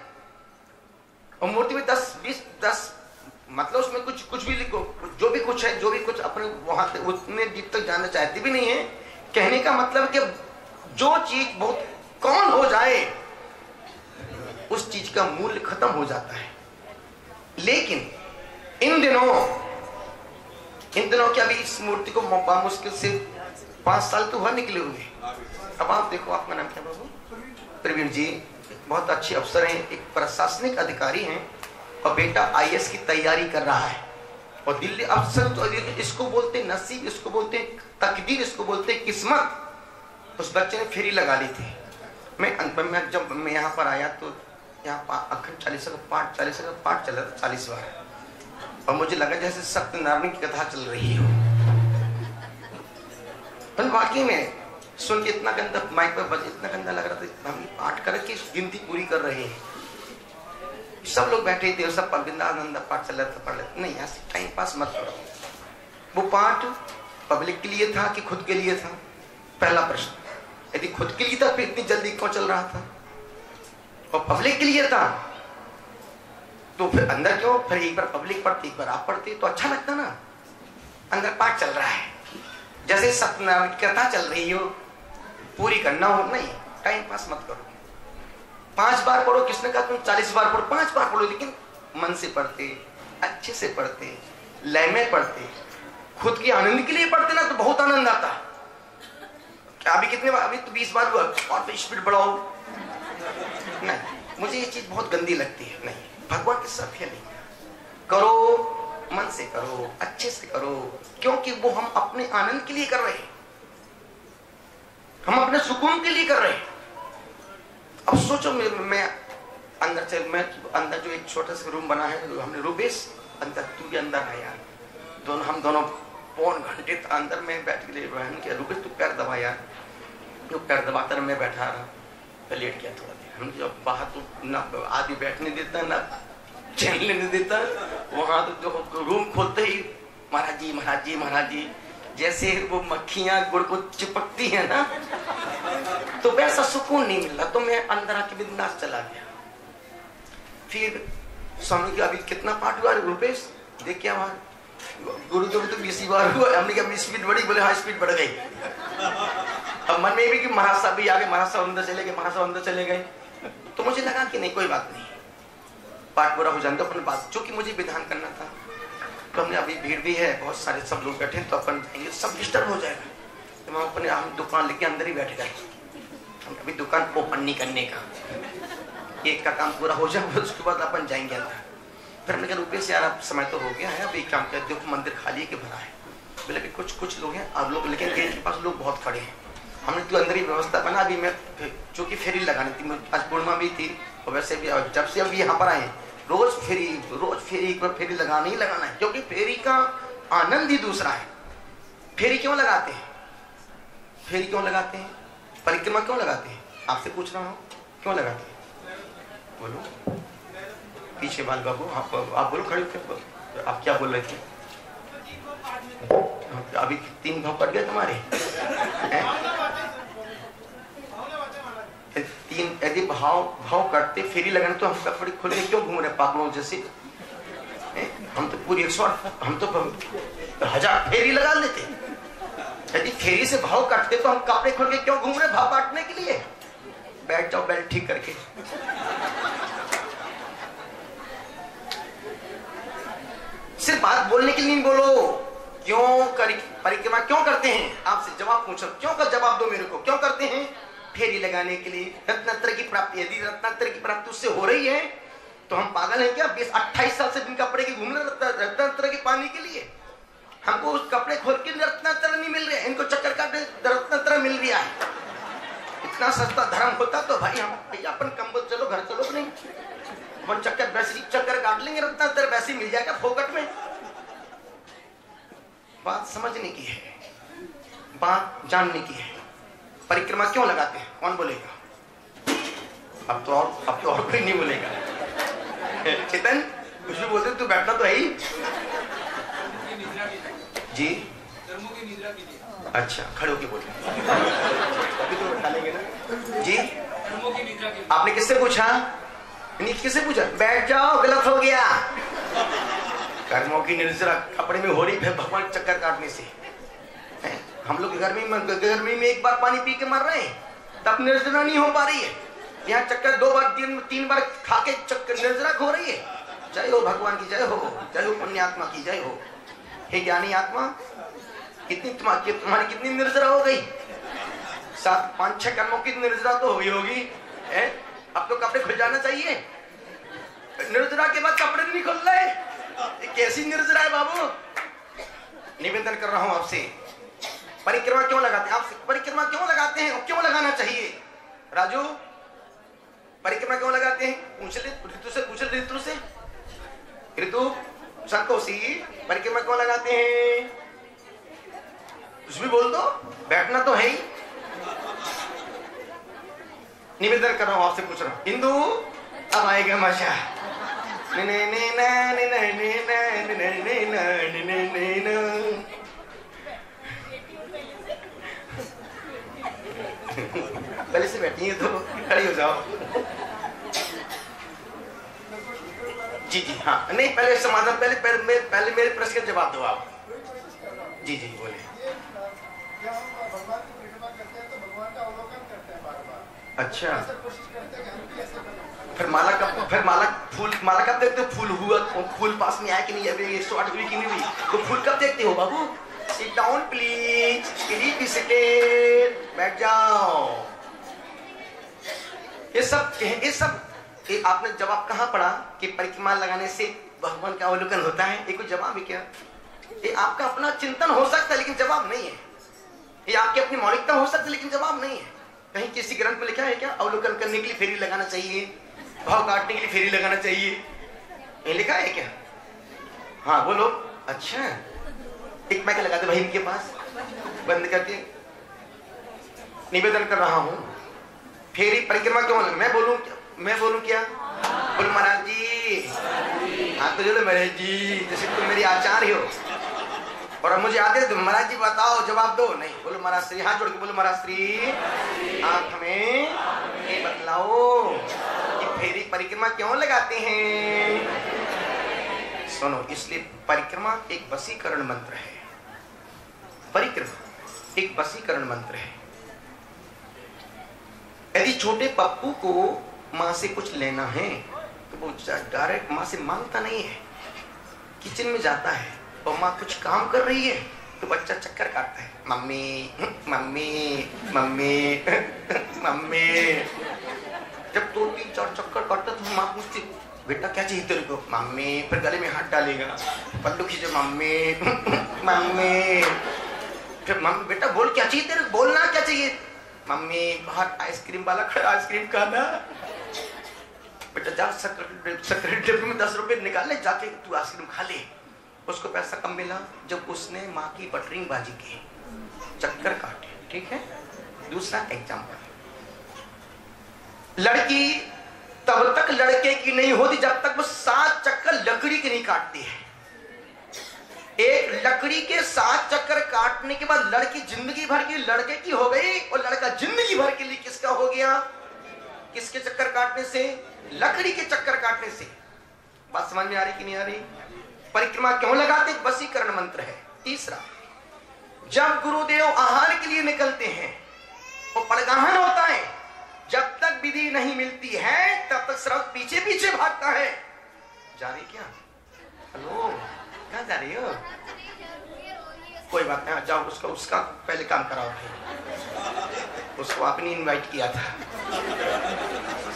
और मूर्ति में 10 मतलब उसमें कुछ भी लिखो जो भी कुछ है जो भी कुछ अपने वहां उतने डीप तक जाना चाहती भी नहीं है कहने का मतलब कि जो चीज बहुत कॉमन हो जाए उस चीज का मूल्य खत्म हो जाता है। लेकिन इन दिनों क्या अभी इस मूर्ति को मुश्किल से 5 साल तो हुआ निकले हुए। अब आप देखो, आपका नाम क्या बाबू? प्रवीण जी बहुत अच्छे अफसर हैं, एक प्रशासनिक अधिकारी हैं और बेटा IAS की तैयारी कर रहा है और दिल्ली अफसर। तो इसको बोलते नसीब, इसको बोलते तकदीर, इसको बोलते किस्मत। उस बच्चे ने फेरी लगा ली थी। मैं जब मैं यहाँ पर आया तो यहाँ अखंड 40 का पाठ चल रहा था 40 बार, और मुझे लगा जैसे सत्यनारायण की कथा चल रही हो। पर वाकई में सुन के इतना गंदा, माइक पर बज इतना गंदा लग रहा था। हम पाठ करके गिनती पूरी कर रहे हैं, सब लोग बैठे थे, सब बिंदानंदा पाठ चल रहा था, पढ़ लेते। नहीं, ऐसे टाइम पास मत करो। वो पाठ पब्लिक के लिए था कि खुद के लिए था? पहला प्रश्न। यदि खुद के लिए था फिर इतनी जल्दी क्यों चल रहा था? और पब्लिक के लिए था तो फिर अंदर क्यों? फिर एक बार पब्लिक पढ़ती, एक बार आप पढ़ते तो अच्छा लगता ना। अंदर पाठ चल रहा है, जैसे सत्यनारायण की कथा चल रही हो, पूरी करना हो। नहीं, टाइम पास मत करो। 5 बार पढ़ो, किसने कहा तुम 40 बार पढ़ो? 5 बार पढ़ो, लेकिन मन से पढ़ते, अच्छे से पढ़ते, लय में पढ़ते, खुद के आनंद के लिए पढ़ते ना तो बहुत आनंद आता। क्या अभी कितने बार? अभी तो 20 बार हुआ और फिर स्पीड बढ़ाओ। नहीं, मुझे ये चीज बहुत गंदी लगती है। नहीं, भगवान के साथ नहीं करो, मन से करो, अच्छे से करो, क्योंकि वो हम अपने आनंद के लिए कर रहे हैं, हम अपने सुकून के लिए कर रहे हैं। अब सोचो, मैं अंदर जो एक छोटा सा रूम बना है, हमने रूपेश अंदर, तू भी अंदर है यार। हम दोनों पौन घंटे अंदर में बैठ के बहन के, रूपेश तू पैर दबा यार। तो पैर दबाता मैं बैठा रहा, लेट गया थोड़ा देर। हम जब बाहर तो ना आदमी बैठने देता ना चैन लेने देता, वहां तो जो रूम खोलते ही महाराज जी महाराज जी महाराज जी, जैसे वो मक्खियां गुड़ को चिपकती है ना, तो वैसा सुकून नहीं मिला। तो मैं अंदर आके बिंदास चला गया। फिर स्वामी की अभी कितना पाठ हुआ रुपेश? देख क्या वहां गुरुदेव तो 20 बार हुआ। हमने कहा स्पीड बढ़ी, बोले हाँ स्पीड बढ़ गई। अब मन में भी कि महाराज साहब भी आ गए, महाराज साहब अंदर चले गए, महाराज साहब अंदर चले गए। तो मुझे लगा कि नहीं, कोई बात नहीं, पाठ पूरा हो जाने दो, अपन बात, चूंकि मुझे विधान करना था। तो हमने अभी भीड़ भी है, बहुत सारे सब लोग बैठे, तो अपन जाएंगे, सब डिस्टर्ब हो जाएगा। तो मैं अपने हम दुकान लेके अंदर ही बैठ गए। हम अभी दुकान ओपन नहीं करने का, एक का काम पूरा हो जाए उसके बाद अपन जाएंगे अंदर। फिर हमने कहा रुपये से यार अब समय तो हो गया है, अब एक काम कर, देखो मंदिर खाली है कि भरा है? बोले कि कुछ लोग हैं आप लोग, लेकिन गेट के पास लोग बहुत खड़े हैं। हमने तो अंदर ही व्यवस्था बना। अभी मैं चूंकि फेरी लगानी थी, आज पूर्णिमा भी थी, और वैसे भी जब से अभी यहाँ पर आए रोज फेरी पर फेरी लगाना ही लगाना है, क्योंकि फेरी का आनंद ही दूसरा है। फेरी क्यों लगाते हैं? फेरी क्यों लगाते हैं? परिक्रमा क्यों लगाते हैं? आपसे पूछ रहा हूँ, क्यों लगाते हैं? बोलो पीछे बाल बाबू, आप बोलो, खड़े होकर आप क्या बोल रहे थे? अभी 3 भाव कट गए तुम्हारे। 3 यदि भाव कटते फेरी लगाने तो हम कपड़े खोल के क्यों घूम रहे पागलों जैसे? हम तो पूरी 108, हम तो 1000 फेरी लगा लेते। यदि फेरी से भाव काटते तो हम कपड़े खोल के क्यों घूम रहे भाव काटने के लिए? बैठ जाओ बेल्ट ठीक करके। सिर्फ बात बोलने के लिए नहीं बोलो। क्यों परिक्रमा क्यों करते हैं? आपसे जवाब पूछो, क्यों का जवाब दो मेरे को। क्यों करते हैं? फेरी लगाने के लिए, रत्नात्र की प्राप्ति। यदि रत्नात्र की प्राप्ति उससे हो रही है तो हम पागल हैं क्या? 28 साल से बिन कपड़े के घूम रहे रत्नात्र के पानी के लिए। हमको उस कपड़े खोल के रत्नात्र नहीं मिल रहे, इनको चक्कर काटे रत्नात्र मिल रहा है। इतना सस्ता धर्म होता तो भाई हम अपन कंबल चलो घर चलो, नहीं अपन चक्कर वैसे चक्कर काट लेंगे, रत्नात्र वैसे मिल जाएगा फोकट में। बात समझने की है, बात जानने की है। परिक्रमा क्यों लगाते हैं? कौन बोलेगा? अब तो और कोई नहीं बोलेगा। चेतन कुछ भी बोलते तू बैठना तो है ही जी। धर्मों की निद्रा के लिए। अच्छा खड़े होके बोलिए, अभी तो बैठा लेंगे ना जी। धर्मों की निद्रा के लिए। आपने किससे पूछा? किससे पूछा? बैठ जाओ, गलत हो गया। कर्मों की निद्रा कपड़े में हो रही है भगवान चक्कर काटने से। हम लोग गर्मी में 1 बार पानी पी के मर रहे हैं, तब निर्जरा नहीं हो पा रही है। यहाँ चक्कर 2 बार 3 बार खा के चक्कर निर्जरा हो रही है। जय हो भगवान की जय हो, जय हो पुण्यात्मा की जय हो। हे ज्ञानी आत्मा, तुम्हारी कितनी निर्जरा हो गई? 5-6 कर्मों की निर्जरा तो हुई होगी। अब तो कपड़े खुल जाना चाहिए। निर्जरा के बाद कपड़े नहीं खुल रहे, कैसी निर्जरा है बाबू? निवेदन कर रहा हूं आपसे, परिक्रमा क्यों लगाते हैं? आप परिक्रमा क्यों लगाते हैं और क्यों लगाना चाहिए? राजू, परिक्रमा क्यों लगाते हैं? पूछ ले ऋतु से, पूछ ले ऋतु से। ऋतु, संतोषी, परिक्रमा क्यों लगाते हैं? कुछ भी बोल दो, बैठना तो है ही। निवेदन कर रहा हूं आपसे, पूछ रहा हूं। हिंदू, अब आएगा मजा। पहले से बैठी है तो खड़ी हो जाओ। जी जी हाँ, नहीं पहले समाधान, पहले मेरे प्रश्न का जवाब दो आप। जी जी बोले। अच्छा, फिर माला कब देखते हो? फूल हुआ, फूल पास में आया कि नहीं, अभी 108 हुई कि नहीं हुई, तो फूल कब देखते हो बाबू? Sit down please, please be seated, बैठ जाओ। ये सब आपने जवाब कहाँ पढ़ा कि परिक्रमा लगाने से भगवान का अवलोकन होता है? ये कोई जवाब है क्या? ये आपका अपना चिंतन हो सकता है लेकिन जवाब नहीं है। ये आपकी अपनी मौलिकता हो सकती है लेकिन जवाब नहीं है। कहीं किसी ग्रंथ में लिखा है क्या अवलोकन करने के लिए फेरी लगाना चाहिए, भाव काटने के लिए फेरी लगाना चाहिए? ये लिखा है क्या? हाँ बोलो। अच्छा, एक मैं लगा दे भाई इनके पास, बंद करके निवेदन कर रहा हूं। फेरी परिक्रमा क्यों लगा? मैं बोलूं क्या? बोलो महाराज जी। हाँ तो चलो महाराज जी, जैसे तुम मेरी आचार्य हो और अब मुझे आते तुम महाराज जी बताओ, जवाब दो। नहीं, बोलो महाराज श्री, हाथ जोड़ के बोलो महाराज श्री। आप हमें ये बतलाओ कि फेरी परिक्रमा क्यों लगाते हैं? सुनो, इसलिए परिक्रमा एक वशीकरण मंत्र है। परिक्रमा एक वशीकरण मंत्र है। यदि छोटे पप्पू को माँ से कुछ लेना है तो वो डायरेक्ट माँ से मांगता नहीं है, किचन में जाता है और माँ कुछ काम कर रही है तो बच्चा चक्कर काटता है, मम्मी मम्मी मम्मी मम्मी। जब 2-3-4 चक्कर काटता तो माँ पूछती बेटा क्या चाहिए तेरे को? मम्मी। फिर गले में हाथ डालेगा, पल्लू खींचे, मम्मी मम्मी। फिर मम्मी बेटा बोल क्या चाहिए तेरे, बोलना क्या चाहिए? मम्मी बाहर आइसक्रीम वाला खड़ा, आइसक्रीम खाना। बेटा जा सेक्रेटरी डिब्बे में 10 रुपए निकाल ले, जाके तू आइसक्रीम खा ले। उसको पैसा कब मिला? जब उसने माँ की बटरिंग बाजी की, चक्कर काटे। ठीक है। दूसरा एग्जाम्पल, लड़की तब तक लड़के की नहीं होती जब तक वो 7 चक्कर लकड़ी के नहीं काटती है। एक लकड़ी के 7 चक्कर काटने के बाद लड़की जिंदगी भर की लड़के की हो गई और लड़का जिंदगी भर के लिए किसका हो गया? किसके चक्कर काटने से? लकड़ी के चक्कर काटने से। बात समझ में आ रही कि नहीं आ रही? परिक्रमा क्यों लगाते? वशीकरण मंत्र है। तीसरा, जब गुरुदेव आहार के लिए निकलते हैं वो पड़गाहन होता है। जब तक विधि नहीं मिलती है तब तक श्रवण पीछे पीछे भागता है। जा रही क्या? हेलो, कहाँ जा रही हो? कोई बात नहीं, जाओ उसका पहले काम कराओ भाई। उसको आपने इनवाइट किया था,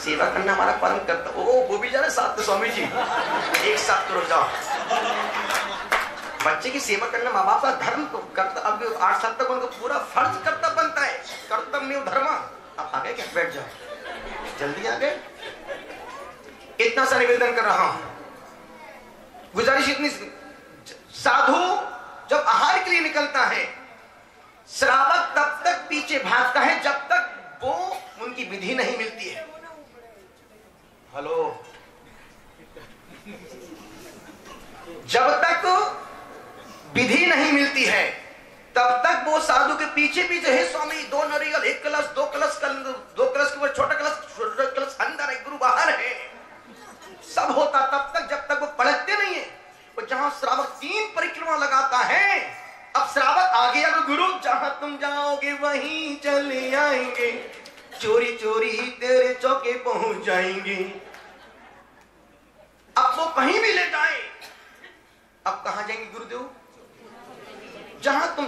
सेवा करना हमारा परम कर्तव्य। ओ वो भी जा रहे साथ में स्वामी जी, एक साथ करो जाओ। बच्चे की सेवा करना माँ बाप का धर्म को कर्तव्य। अब 8 साल तक उनको पूरा फर्ज कर्तव्य बनता है, कर्तव्य धर्म। अब आ गए क्या? बैठ जाओ, जल्दी आ गए। इतना सा निवेदन कर रहा हूं, गुजारिश इतनी, साधु जब आहार के लिए निकलता है, श्रावक तब तक पीछे भागता है जब तक वो उनकी विधि नहीं मिलती है। हेलो, जब तक विधि नहीं मिलती है तब तक वो साधु के पीछे पीछे, हे स्वामी 2 नारियल 1 कलश 2 कलश के ऊपर छोटा कलश अंदर है, गुरु बाहर है, सब होता तब तक जब तक वो पलटते नहीं है। और जहां श्रावक 3 परिक्रमा लगाता है, अब श्रावक आ गया तो गुरु जहां तुम जाओगे वहीं चले आएंगे, चोरी चोरी तेरे चौके पहुंच जाएंगे। अब वो कहीं भी ले जाए, अब कहां जाएंगे गुरुदेव? जहां तुम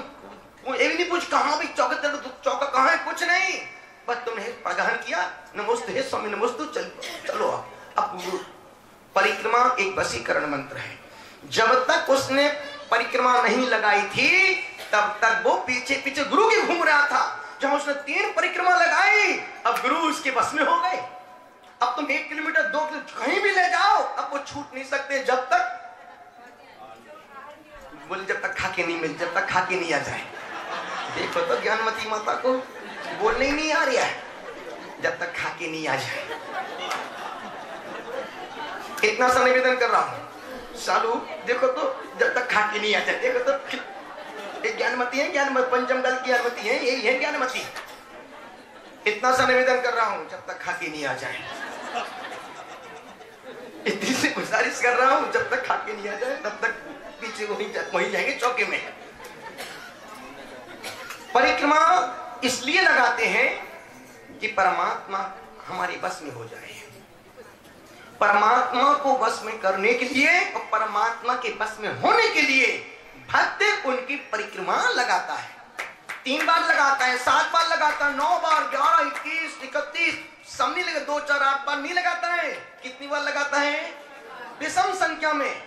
ये भी नहीं पूछ कहां भी चौका, तेरे चौका कहां है, कुछ नहीं, बस तुमने प्रगान किया, नमोस्तु हे स्वामी नमोस्तु, चलो अब परिक्रमा एक वशीकरण मंत्र है। जब तक उसने परिक्रमा नहीं लगाई थी तब तक वो पीछे पीछे गुरु के घूम रहा था। जब उसने 3 परिक्रमा लगाई अब गुरु उसके बस में हो गए। अब तुम 1 किलोमीटर 2 किलोमीटर कहीं भी ले जाओ, अब वो छूट नहीं सकते जब तक बोले, जब तक खाके नहीं मिल, जब तक खाके नहीं आ जाए। देखो तो ज्ञानमती माता को बोलने ही नहीं आ रहा है, जब तक खाके नहीं आ जाए। इतना सा निवेदन कर रहा हूं सालू, देखो तो जब तक खाके नहीं आ जाए। देखो तो एक ज्ञानमती है, ज्ञानमती पंचम दल की ज्ञानमती है, यही है ज्ञानमती। इतना सा निवेदन कर रहा हूं जब तक खाके नहीं आ जाए। इतनी सी गुजारिश कर रहा हूं जब तक खाके नहीं आ जाए तब तक पीछे वहीं जाएंगे चौके में। परिक्रमा इसलिए लगाते हैं कि परमात्मा हमारे बस में हो जाए। परमात्मा को बस में करने के लिए और परमात्मा के बस में होने के लिए भक्त उनकी परिक्रमा लगाता है। 3 बार लगाता है, 7 बार लगाता है, 9 बार, 11, 21, 31, सब नहीं लगा, 2, 4, 8 बार नहीं लगाता है। कितनी बार लगाता है? विषम संख्या में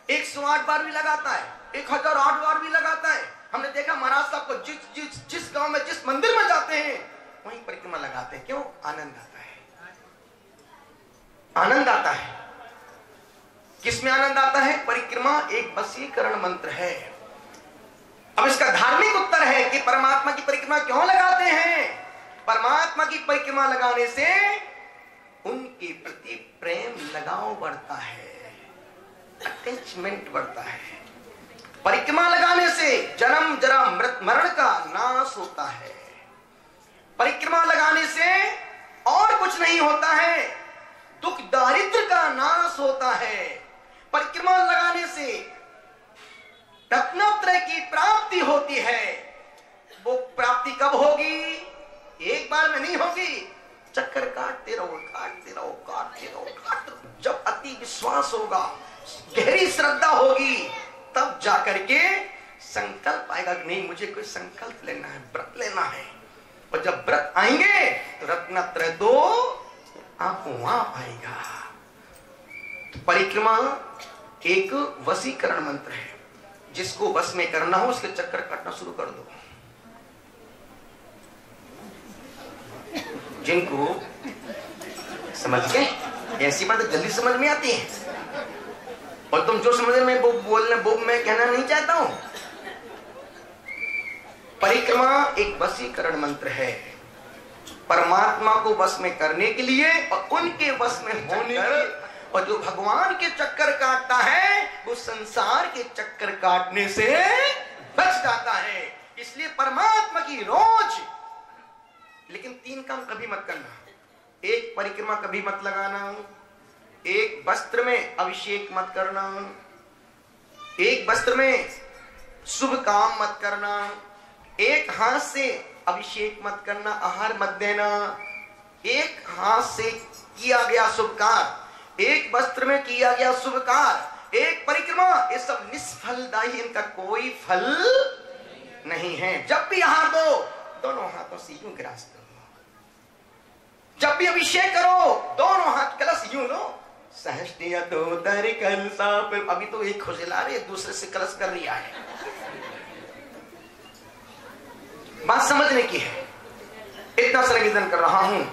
108 बार भी लगाता है, 1008 बार भी लगाता है। हमने देखा महाराज साहब को जिस गांव में जिस मंदिर में जाते हैं वहीं परिक्रमा लगाते हैं। क्यों? आनंद आता है, आनंद आता है। किसमें आनंद आता है? परिक्रमा एक वशीकरण मंत्र है। अब इसका धार्मिक उत्तर है कि परमात्मा की परिक्रमा क्यों लगाते हैं? परमात्मा की परिक्रमा लगाने से उनके प्रति प्रेम लगाव बढ़ता है, अटैचमेंट बढ़ता है। परिक्रमा लगाने से जन्म जरा मरण का नाश होता है। परिक्रमा लगाने से और कुछ नहीं होता है, दुख दारिद्र का नाश होता है। परिक्रमा लगाने से रत्नत्रय की प्राप्ति होती है। वो प्राप्ति कब होगी? एक बार में नहीं होगी, चक्कर काटते रहो, काटते रहो, काटते रहो, काटते रहो। जब अति विश्वास होगा, गहरी श्रद्धा होगी, तब जाकर के संकल्प आएगा कि नहीं मुझे कोई संकल्प लेना है, व्रत लेना है। और जब व्रत आएंगे तो रत्नत्रय तो आपको आप आएगा। तो परिक्रमा एक वशीकरण मंत्र है। जिसको बस में करना हो उसके चक्कर काटना शुरू कर दो। जिनको समझ गए, ऐसी बात जल्दी समझ में आती है। और तुम जो समझ में वो बोलना, वो मैं कहना नहीं चाहता हूं। परिक्रमा एक वशीकरण मंत्र है, परमात्मा को वश में करने के लिए और उनके वश में होने के लिए। और जो भगवान के चक्कर काटता है वो संसार के चक्कर काटने से बच जाता है। इसलिए परमात्मा की रोज, लेकिन 3 काम कभी मत करना। एक परिक्रमा कभी मत लगाना, एक वस्त्र में अभिषेक मत करना, एक वस्त्र में शुभ काम मत करना, एक हाथ से अभिषेक मत करना, आहार मत देना, एक हाथ से किया गया शुभ कार्य, एक वस्त्र में किया गया शुभ कार्य, एक परिक्रमा, ये सब निष्फलदायी, इनका कोई फल नहीं है। जब भी हाथ दो, दोनों हाथों से यूं ग्रास करो। जब भी अभिषेक करो, दोनों हाथ कलश यूं लो। सहस्तिया तो दर कलसा पे, अभी तो एक खुजला रही है, दूसरे से कलश कर लिया है। बात समझने की है, इतना सा निवेदन कर रहा हूं।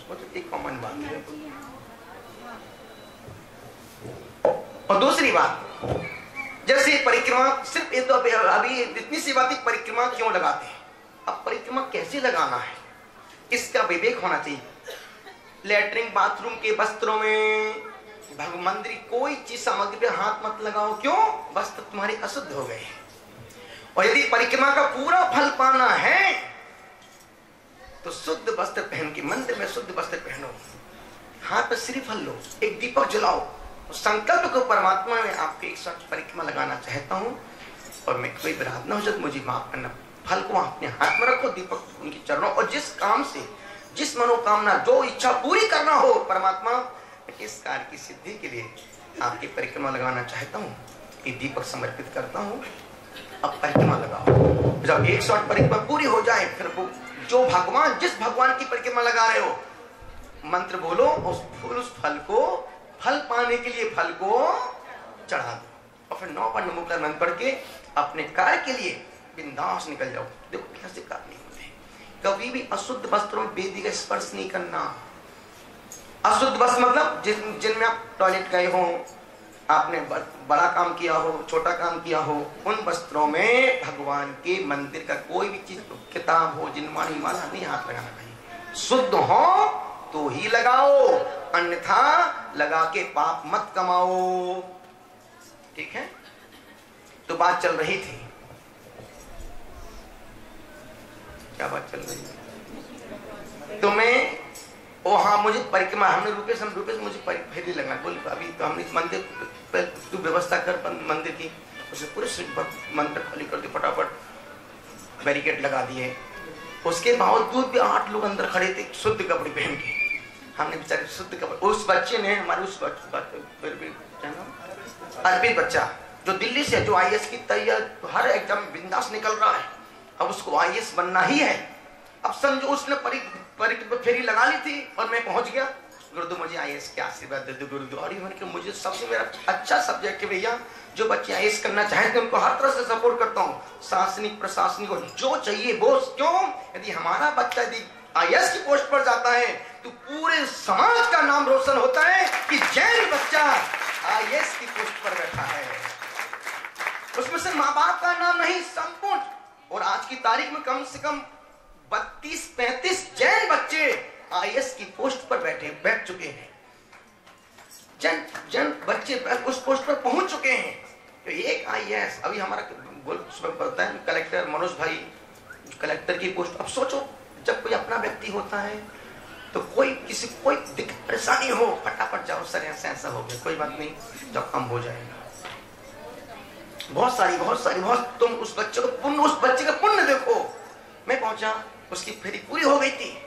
वो तो एक कॉमन बात है। और दूसरी बात, जैसे परिक्रमा, सिर्फ ये तो अभी इतनी सी बात है, परिक्रमा क्यों लगाते हैं। अब परिक्रमा कैसे लगाना है इसका विवेक होना चाहिए। लैट्रिन बाथरूम के वस्त्रों में, मंदिर कोई चीज सामग्री पे हाथ मत लगाओ। क्यों? वस्त्र तुम्हारे अशुद्ध हो गए। और यदि परिक्रमा का पूरा फल पाना है तो शुद्ध वस्त्र पहन के मंदिर में शुद्ध वस्त्र पहनो, हाथ में श्रीफल लो, एक दीपक जलाओ, संकल्प को परमात्मा में आपके एक साथ परिक्रमा लगाना चाहता हूं। और मैं कोई विराध न हो जाए मुझे माफ करना, फल को अपने हाथ में रखो, दीपक उनके चरणों, और जिस काम से, जिस मनोकामना, जो इच्छा पूरी करना हो परमात्मा, इस कार्य की सिद्धि के लिए आपकी परिक्रमा लगाना चाहता हूँ, ये दीपक समर्पित करता हूँ। अब परिक्रमा लगाओ। जब 108 परिक्रमा पूरी हो जाए, फिर वो जो भगवान, जिस भगवान की परिक्रमा लगा रहे हो, मंत्र बोलो, उस फल को, फल पाने के लिए फल को चढ़ा दो, और फिर 9 बार नमो का मंत्र पढ़ के अपने कार्य के लिए बिंदास निकल जाओ। देखो कैसे कार्य नहीं होते। कभी भी अशुद्ध वस्त्रों में वेदी का स्पर्श नहीं करना। अशुद्ध वस्त्र मतलब जिनमें आप टॉयलेट गए हो, आपने बड़ा काम किया हो, छोटा काम किया हो, उन वस्त्रों में भगवान के मंदिर का कोई भी चीज, किताब हो, जिनवाणी माला, नहीं हाथ लगाना कहीं। शुद्ध हो तो ही लगाओ, अन्यथा लगा के पाप मत कमाओ। ठीक है? तो बात चल रही थी, क्या बात चल रही थी? तो मैं, ओ हाँ, मुझे परिक्रमा, हमने रुपेश मुझे फेरी लगना, बोल अभी तो हमने मंदिर तू व्यवस्था कर मंदिर की, उसे पूरे मंदिर खाली कर दिए, फटाफट बैरिकेड लगा दिए। उसके बावजूद भी 8 लोग अंदर खड़े थे शुद्ध कपड़े पहन के। हमने बेचारे शुद्ध कपड़े, उस बच्चे ने, हमारे उस अर्पित बच्चा जो दिल्ली से, जो IAS की तैयार, हर एग्जाम बिंदास निकल रहा है, अब उसको IAS बनना ही है। अब समझो उसने फेरी लगा ली थी और मैं पहुंच गया, गुरुदेव मुझे IAS के आशीर्वाद दे दो गुरुदेव। और ये मुझे सबसे मेरा अच्छा सब्जेक्ट है भैया, जो बच्चे IAS करना चाहते हैं उनको हर तरह से सपोर्ट करता हूँ, शासनिक प्रशासनिक को जो चाहिए वो। क्यों? यदि हमारा बच्चा यदि IAS की पोस्ट पर जाता है तो पूरे समाज का नाम रोशन होता है कि जैन बच्चा IAS की पोस्ट पर बैठा है। उसमें से माँ बाप का नाम नहीं, संपूर्ण। और आज की तारीख में कम से कम 32-35 जैन बच्चे IAS की पोस्ट पर बैठ चुके हैं। जैन बच्चे उस पोस्ट पर पहुंच चुके हैं। तो एक IAS, अभी हमारा बोलता है कलेक्टर मनोज भाई, कलेक्टर की पोस्ट। अब सोचो, जब कोई अपना व्यक्ति होता है तो कोई किसी कोई दिक्कत परेशानी हो, फटाफट जाओ, सर ऐसा हो गया, कोई बात नहीं, जब कम हो जाएगा। बहुत सारी तुम उस बच्चे का पुण्य देखो। मैं पहुंचा, उसकी फेरी पूरी हो गई थी,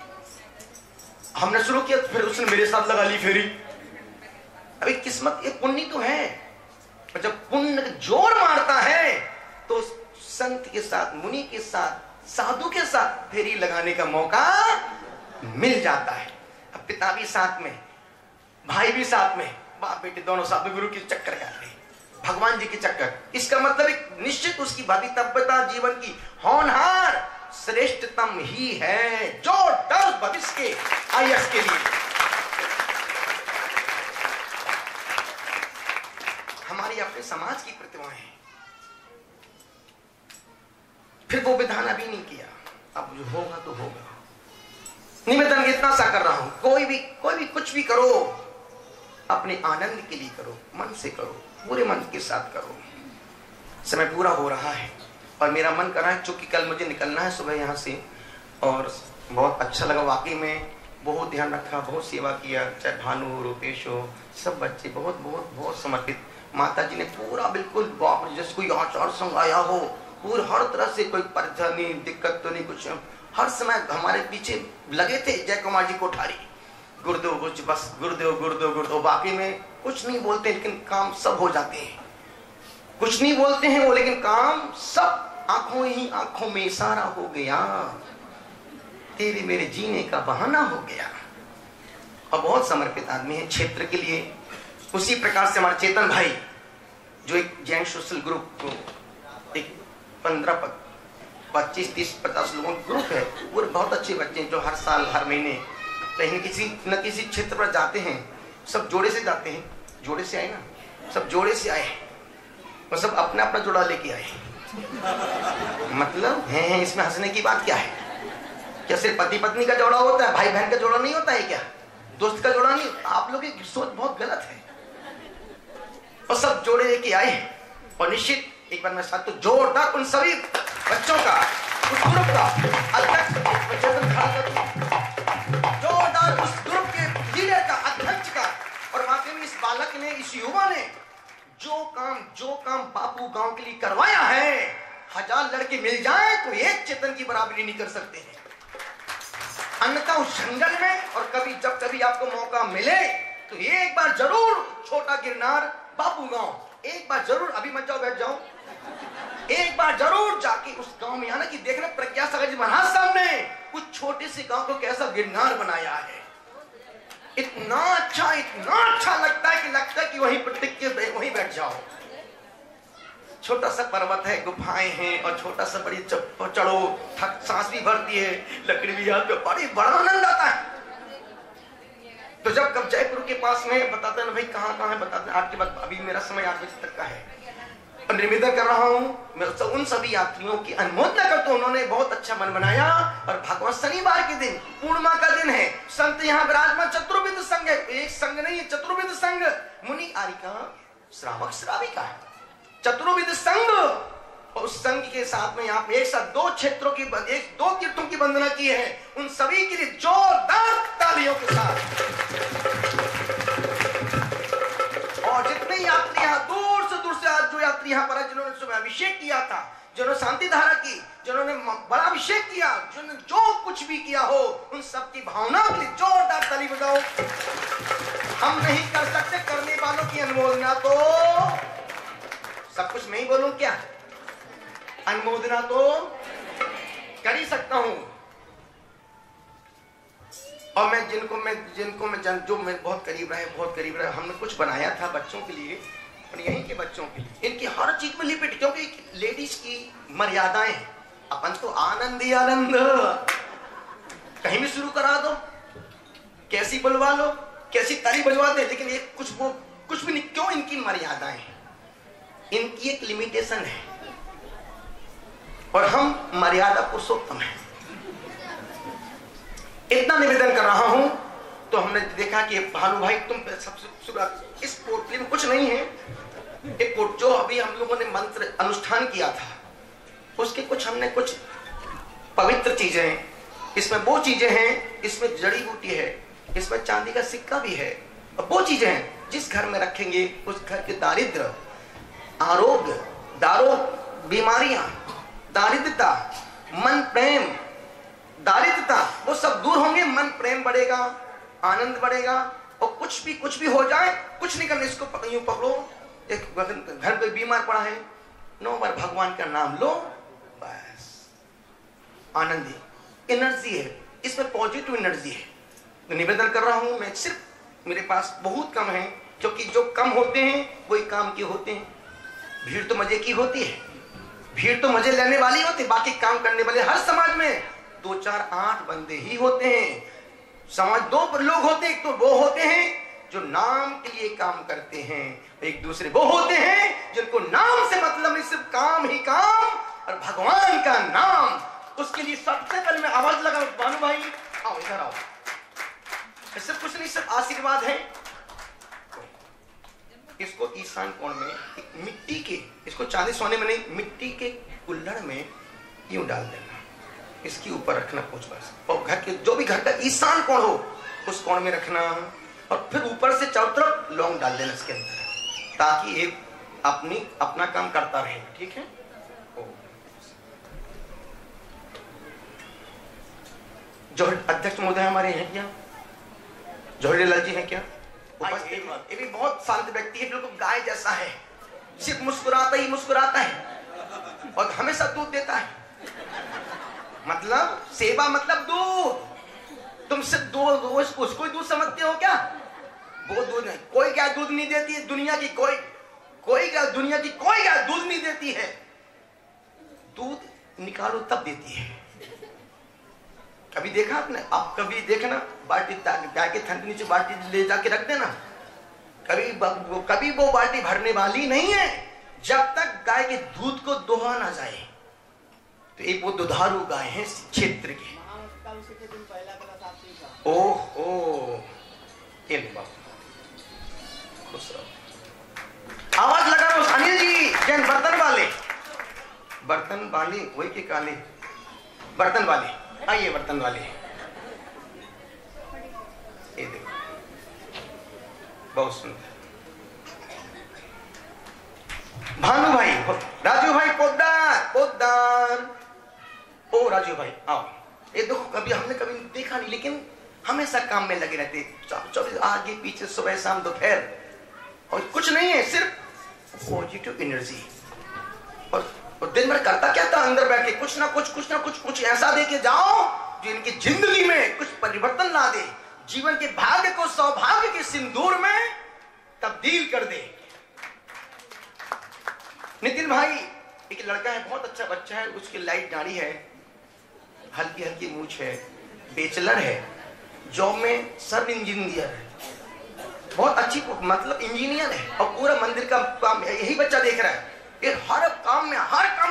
हमने शुरू किया, फिर उसने मेरे साथ लगा ली फेरी। अभी किस्मत, ये पुण्य तो है, और जब पुण्य जोर मारता है तो संत के साथ, मुनि के साथ, साधु के साथ फेरी लगाने का मौका मिल जाता है। अब पिता भी साथ में, भाई भी साथ में, बाप बेटे दोनों साथ में गुरु के चक्कर काट रहे, भगवान जी के चक्कर। इसका मतलब एक निश्चित उसकी भवितव्यता, जीवन की होनहार श्रेष्ठतम ही है, जो डर भविष्य के IAS के लिए। हमारी अपने समाज की प्रतिभाएं हैं। फिर वो विधान अभी नहीं किया, अब जो होगा तो होगा। निवेदन इतना सा कर रहा हूं, कोई भी कुछ भी करो, अपने आनंद के लिए करो, मन से करो, पूरे मन के साथ करो। समय पूरा हो रहा है और मेरा मन कर रहा है, चूंकि कल मुझे निकलना है सुबह यहाँ से, और बहुत अच्छा लगा वाकई में, बहुत ध्यान रखा, बहुत सेवा किया, चाहे भानु हो, रूपेश हो, सब बच्चे बहुत समर्पित। माता जी ने पूरा बिल्कुल जैसे कोई आचार संग आया हो, पूरे हर तरह से, कोई परेशानी दिक्कत तो नहीं, कुछ हर समय हमारे पीछे लगे थे। जय कुमार जी कोठारी, गुरुदेव कुछ बस गुरुदेव। बाकी में कुछ नहीं बोलते लेकिन काम सब हो जाते हैं। कुछ नहीं बोलते हैं वो, लेकिन काम सब आंखों में इशारा हो गया, तेरे मेरे जीने का बहाना हो गया। और बहुत समर्पित आदमी है क्षेत्र के लिए। उसी प्रकार से हमारे चेतन भाई, जो एक जैन सोशल ग्रुप, एक 15-25, 30, 50 लोगों का ग्रुप है, वो बहुत अच्छे बच्चे हैं, जो हर साल हर महीने कहीं न किसी क्षेत्र पर जाते हैं। सब जोड़े से जाते हैं, जोड़े से आए ना, सब जोड़े से आए, और सब अपना जोड़ा लेके आए। मतलब है इसमें हंसने की बात क्या है? क्या सिर्फ पति पत्नी का जोड़ा होता है, भाई बहन का जोड़ा नहीं होता है क्या? दोस्त का जोड़ा नहीं? आप लोगों की सोच बहुत गलत है। और सब जोड़े लेके आए, और निश्चित एक बार मैं साथ तो जोरदार उन सभी बच्चों का, उस ग्रुप का अध्यक्ष, जोरदार उस ग्रुप के लीडर का, अध्यक्ष का। और वाकई में इस बालक ने, इस युवा ने जो काम बापू गांव के लिए करवाया है, 1000 लड़के मिल जाएं तो एक चेतन की बराबरी नहीं कर सकते हैं। अन्यथा उस जंगल में और जब कभी आपको मौका मिले तो एक बार जरूर छोटा गिरनार बापू गांव एक बार जरूर, अभी मत जाओ बैठ जाओ, एक बार जरूर जाके उस गांव में आना कि देखना प्रज्ञा सागर जी महाराज साहब ने उस छोटे से गांव को कैसा गिरनार बनाया है। इतना अच्छा लगता है कि वहीं पर टिक के वहीं बैठ जाओ। छोटा सा पर्वत है, गुफाएं हैं और छोटा सा बड़ी चढ़ो, थक सांस भी भरती है, लकड़ी भी हाथ पे पड़ी, बड़ा आनंद आता है। तो जब जयपुर के पास में बताते हैं ना भाई कहाँ है बताते हैं। 8 के बाद अभी मेरा समय 8 बजे तक का है। निवेदन कर रहा हूँ मैं उन सभी यात्रियों की अनुमोदना करता हूँ, उन्होंने बहुत अच्छा मन बनाया। और भगवान शनिवार के दिन पूर्णिमा का दिन है, संत यहाँ विराजमान, चतुर्विध संघ है, एक संघ नहीं है, चतुर्विध संघ, मुनि आरिका श्रावक श्राविका है, चतुर्विध संघ। और उस संघ के साथ में आप एक साथ 2 क्षेत्रों की 2 तीर्थों की वंदना की है। उन सभी के लिए जोरदार तालियों के साथ। और जितने यात्री यहाँ दूर से आज जो यात्री यहाँ पर है, जिन्होंने सुबह अभिषेक किया था, जिन्होंने शांति धारा की, जिन्होंने बड़ा अभिषेक किया, जिन्होंने जो कुछ भी किया हो, उन सबकी भावनाओं के लिए जोरदार ताली बजाओ। हम नहीं कर सकते, करने वालों की अनुमोदना तो सब कुछ मैं ही बोलूं क्या? अनुमोदना तो कर ही सकता हूं। और मैं जिनको मैं जो मैं बहुत करीब रहे, हमने कुछ बनाया था बच्चों के लिए और यहीं के बच्चों के लिए, इनकी हर चीज में लिपिट, क्योंकि लेडीज की मर्यादाएं, अपन तो आनंद ही आनंद, कहीं भी शुरू करा दो, कैसी बुलवा लो, कैसी ताली बजवा दे, लेकिन ये कुछ भी नहीं। क्यों? इनकी मर्यादाएं, इनकी एक लिमिटेशन है और हम मर्यादा पुरुषोत्तम है। इतना निवेदन कर रहा हूं। तो हमने देखा कि भानु भाई तुम सबसे शुरुआत, इस पोटली में कुछ नहीं है, एक पोट जो अभी हम लोगों ने मंत्र अनुष्ठान किया था उसके हमने कुछ पवित्र चीजें, इसमें वो चीजें हैं, इसमें जड़ी बूटी है, इसमें चांदी का सिक्का भी है, और वो चीजें हैं जिस घर में रखेंगे उस घर के दारिद्र, आरोग्य, बीमारियां, दारिद्रता, मन प्रेम, दारिद्रता, वो सब दूर होंगे, मन प्रेम बढ़ेगा, आनंद बढ़ेगा। और कुछ भी हो जाए, कुछ नहीं करना, इसको यूं पकड़ो, एक घर पे बीमार पड़ा है, 9 बार भगवान का नाम लो, बस आनंद एनर्जी है, इसमें पॉजिटिव एनर्जी है। तो निवेदन कर रहा हूं मैं, सिर्फ मेरे पास बहुत कम है, क्योंकि जो कम होते हैं वही काम के होते हैं। भीड़ तो मजे की होती है, भीड़ तो मजे लेने वाली होती है, बाकी काम करने वाले हर समाज में 2, 4, 8 बंदे ही होते हैं। समाज 2 लोग होते हैं, एक तो वो होते हैं जो नाम के लिए काम करते हैं, एक दूसरे वो होते हैं जिनको नाम से मतलब नहीं, सिर्फ काम ही काम और भगवान का नाम। उसके लिए सबसे पहले मैं आवाज लगा, भानु भाई आओ इधर आओ, सिर्फ कुछ नहीं, सिर्फ आशीर्वाद है। इसको ईशान कोण में मिट्टी के, इसको चांदी सोने में नहीं, मिट्टी के कुल्हड़ में यूं डाल देना, इसके ऊपर रखना कुछ बस, और घर के जो भी घर का ईशान कोण हो उस कोण में रखना, और फिर ऊपर से चारों तरफ लौंग डाल देना इसके अंदर, ताकि एक अपना काम करता रहे। ठीक है? जो अध्यक्ष महोदय हमारे हैं क्या? जौहरी लाल जी हैं क्या? ये भी बहुत शांत व्यक्ति है, बिल्कुल गाय जैसा है, सिर्फ मुस्कुराता है और हमेशा दूध देता है। मतलब सेवा मतलब दूध। तुम सिर्फ उसको दूध समझते हो क्या? वो दूध नहीं, कोई गाय दूध नहीं देती है दुनिया की, कोई गाय दूध नहीं देती है। दूध निकालो तब देती है। कभी देखा आपने? आप कभी देखना, बाल्टी गाय के थन के नीचे बाल्टी ले जाके रख देना, कभी वो बाल्टी भरने वाली नहीं है जब तक गाय के दूध को दोहा ना जाए। तो एक वो दुधारू गाय है क्षेत्र के। ओहो, आवाज लगा लो अनिल जी, जैन बर्तन वाले वही के काले बर्तन वाले, आइए बर्तन वाले, ये देखो बहुत सुंदर। भानु भाई, राजू भाई पोद्दार नमस्कार। ओ राजू भाई आओ। ये देखो कभी हमने कभी देखा नहीं, लेकिन हमेशा काम में लगे रहते, 24 आगे पीछे सुबह शाम दोपहर, और कुछ नहीं है, सिर्फ पॉजिटिव एनर्जी। और दिन भर करता क्या था, अंदर बैठ के कुछ ना कुछ ऐसा दे के जाओ जो इनकी जिंदगी में कुछ परिवर्तन ला दे, जीवन के भाग्य को सौभाग्य के सिंदूर में तब्दील कर दे। नितिन भाई एक लड़का है, बहुत अच्छा बच्चा है, उसकी लाइट दाढ़ी है, हल्की हल्की मूछ है, बैचलर है, जॉब में सब इंजीनियर है, बहुत अच्छी मतलब इंजीनियर है, और पूरा मंदिर का काम यही बच्चा देख रहा है। ये हर काम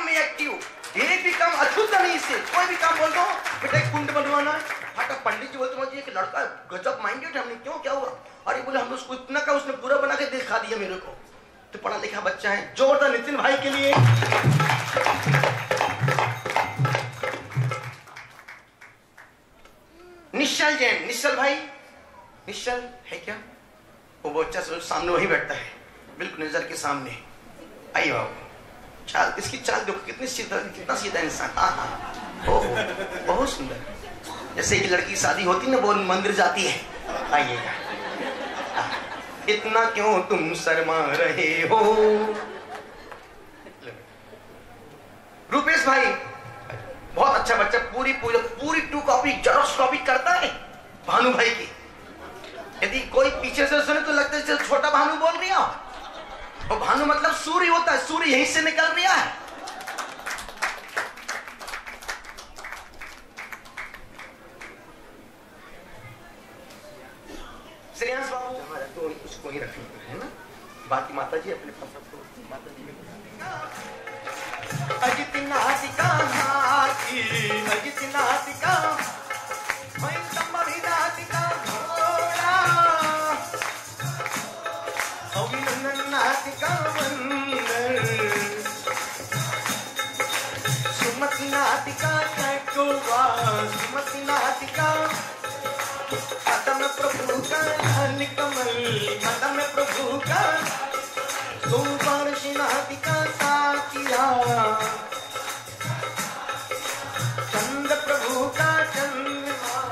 में एक्टिव, एक भी काम अछूता नहीं इससे। कोई भी काम बोल दो, बेटा एक कुंड बनवाना है, हटा पंडित जी बोलते मुझे एक लड़का गजब माइंडेड है। हमने क्यों, क्या हुआ? अरे बोले हम उसको इतना का उसने पूरा बना के दिखा दिया मेरे को। तो पढ़ा लिखा बच्चा है, जोरदार नितिन भाई के लिए। निश्चल जैन, निश्चल भाई, निश्चल है क्या? वो बच्चा सामने वही बैठता है, बिल्कुल नजर के सामने। आइए बाबू, चाल इसकी चाल देखो, कितनी सीधा, कितना सीधा इंसान। बहुत सुंदर। जैसे एक लड़की शादी होती ना, वो मंदिर जाती है। आइएगा। इतना क्यों तुम शर्मा रहे हो? रूपेश भाई बहुत अच्छा बच्चा, पूरी 2 कॉपी जेरॉक्स कॉपी करता है भानु भाई की। यदि कोई पीछे से सुने तो लगता है छोटा भानु बोल रही हो, और भानु मतलब सूर्य होता है, सूर्य यहीं से निकल रहा है। श्रेयांश बाबू हमारा तो उसको ही रखेंगे, है ना? बाकी माता जी अपने माता जी में अजितनातिका हाथी, अजितनातिका मैं संभविनातिका घोड़ा, अभिनंदनातिका वंदर, सुमतिनातिका कैटोवा, सुमतिनातिका कदम प्रभु का धन कमल, कदम प्रभु का सुपर्शिनातिका साकिया, चंद प्रभु का चंद्रमा।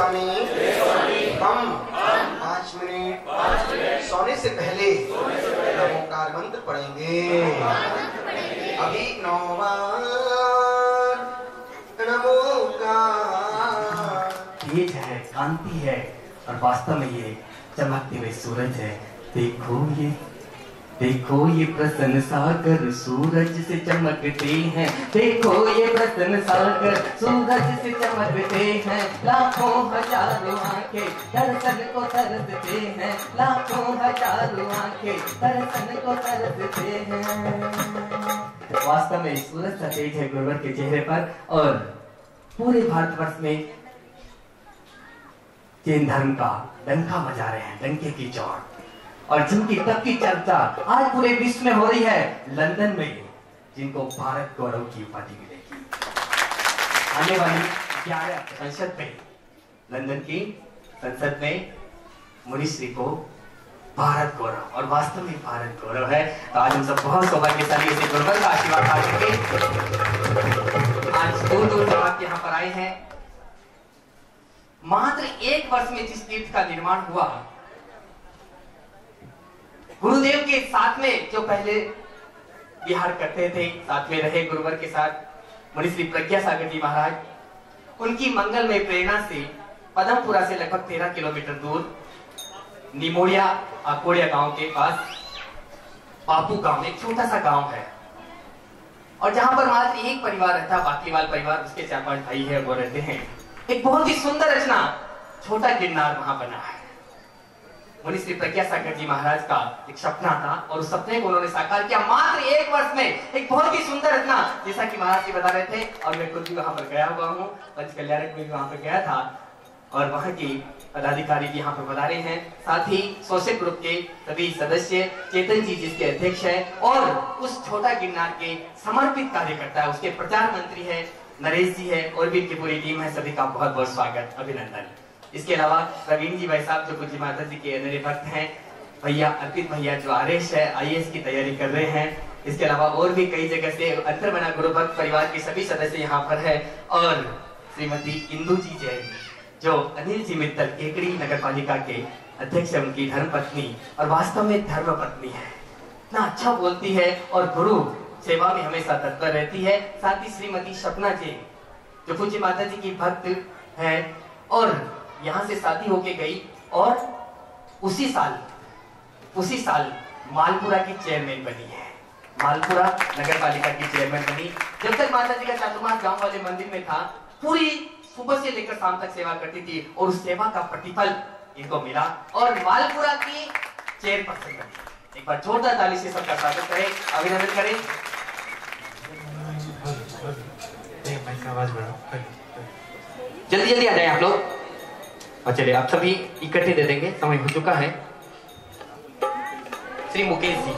स्वामी हम 5 मिनट सोने से पहले नमोकार मंत्र पढ़ेंगे। अभी 9 बार नमोकार। तेज है, कांति है और वास्तव में ये चमकते हुए सूरज है। देखो ये प्रसन्न सागर सूरज से चमकते हैं। देखो ये प्रसन्न सागर सूरज से चमकते हैं। लाखों हजारों आंखें दर्शन को तरसते हैं। लाखों हजारों आंखें दर्शन को तरसते हैं। वास्तव में सूरज का तेज है गुरुवर के चेहरे पर। और पूरे भारतवर्ष में जैन धर्म का डंका बजा रहे हैं, डंके की चोट। और जिनकी तब की चर्चा आज पूरे विश्व में हो रही है, लंदन में जिनको भारत गौरव की उपाधि मिलेगी। आने वाली 11 संसद में, लंदन की संसद में मुनिश्री को भारत गौरव, और वास्तव में भारत गौरव है। तो आज हम सब बहुत सौभाग्यशाली ऐसे गुरुवर का आशीर्वाद पा सके। आज दूर दूर से आप यहाँ पर आए हैं। मात्र 1 वर्ष में जिस तीर्थ का निर्माण हुआ, गुरुदेव के साथ में जो पहले विहार करते थे, साथ में रहे गुरुवर के साथ मुनिश्री प्रज्ञा सागर जी महाराज, उनकी मंगल में प्रेरणा से पदमपुरा से लगभग 13 किलोमीटर दूर निमोड़िया अकोड़िया गांव के पास बापू गांव, एक छोटा सा गांव है, और जहां पर मात्र एक परिवार रहता, बाकीवाल परिवार, उसके 4-5 भाई है, वो रहते हैं। एक बहुत ही सुंदर रचना छोटा गिरनार वहां बना है। मुनिश्री प्रज्ञा सागर जी महाराज का एक सपना था और उस सपने को उन्होंने साकार किया मात्र 1 वर्ष में। एक बहुत ही सुंदर रचना, जैसा कि महाराज जी बता रहे थे, और मैं खुद भी वहां पर गया हुआ हूँ, पंच कल्याणक में भी वहां पर गया था, और वहां के पदाधिकारी भी यहाँ पर बता रहे हैं। साथ ही सोशल ग्रुप के सभी सदस्य, चेतन जी जिसके अध्यक्ष है, और उस छोटा गिरनार के समर्पित कार्यकर्ता है, उसके प्रचार मंत्री है नरेश जी है, और भी इनकी पूरी टीम है। सभी का बहुत बहुत स्वागत, अभिनंदन। इसके अलावा प्रवीण जी भाई साहब जो पूज्य माता जी के अनन्य भक्त हैं, भैया अर्पित भैया जो आरएस है, आईएएस की तैयारी कर रहे हैं। इसके अलावा और भी कई जगह से अंतर्मना गुरु भक्त परिवार के सभी सदस्य यहाँ पर है, और श्रीमती इंदू जी जैन जो अनिल जी मित्तल केकड़ी नगर पालिका के अध्यक्ष है, उनकी धर्म पत्नी, और वास्तव में धर्म पत्नी है, इतना अच्छा बोलती है और गुरु सेवा में हमेशा तत्पर रहती है। साथ ही श्रीमती सपना जी जो पूज्य माता जी की भक्त है, और यहाँ से शादी होके गई, और उसी साल मालपुरा की चेयरमैन बनी है, मालपुरा नगर पालिका की चेयरमैन बनी। जब तक माता जी का चातुर्मास गांव वाले मंदिर में था, पूरी सुबह से लेकर शाम तक सेवा करती थी, और उस सेवा का प्रतिफल इनको मिला, और मालपुरा की चेयरपर्सन बनी। एक बार जोरदार ताली से सबका स्वागत करें, अभिनंदन करें। जल्दी जल्दी आ जाए आप लोग, और चलिए आप सभी इकट्ठे दे देंगे, समय हो चुका है। श्री मुकेश जी,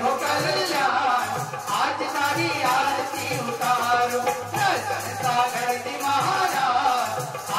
हो कल्याण आज सारी आरती उतारो रतन सागर जी महाराज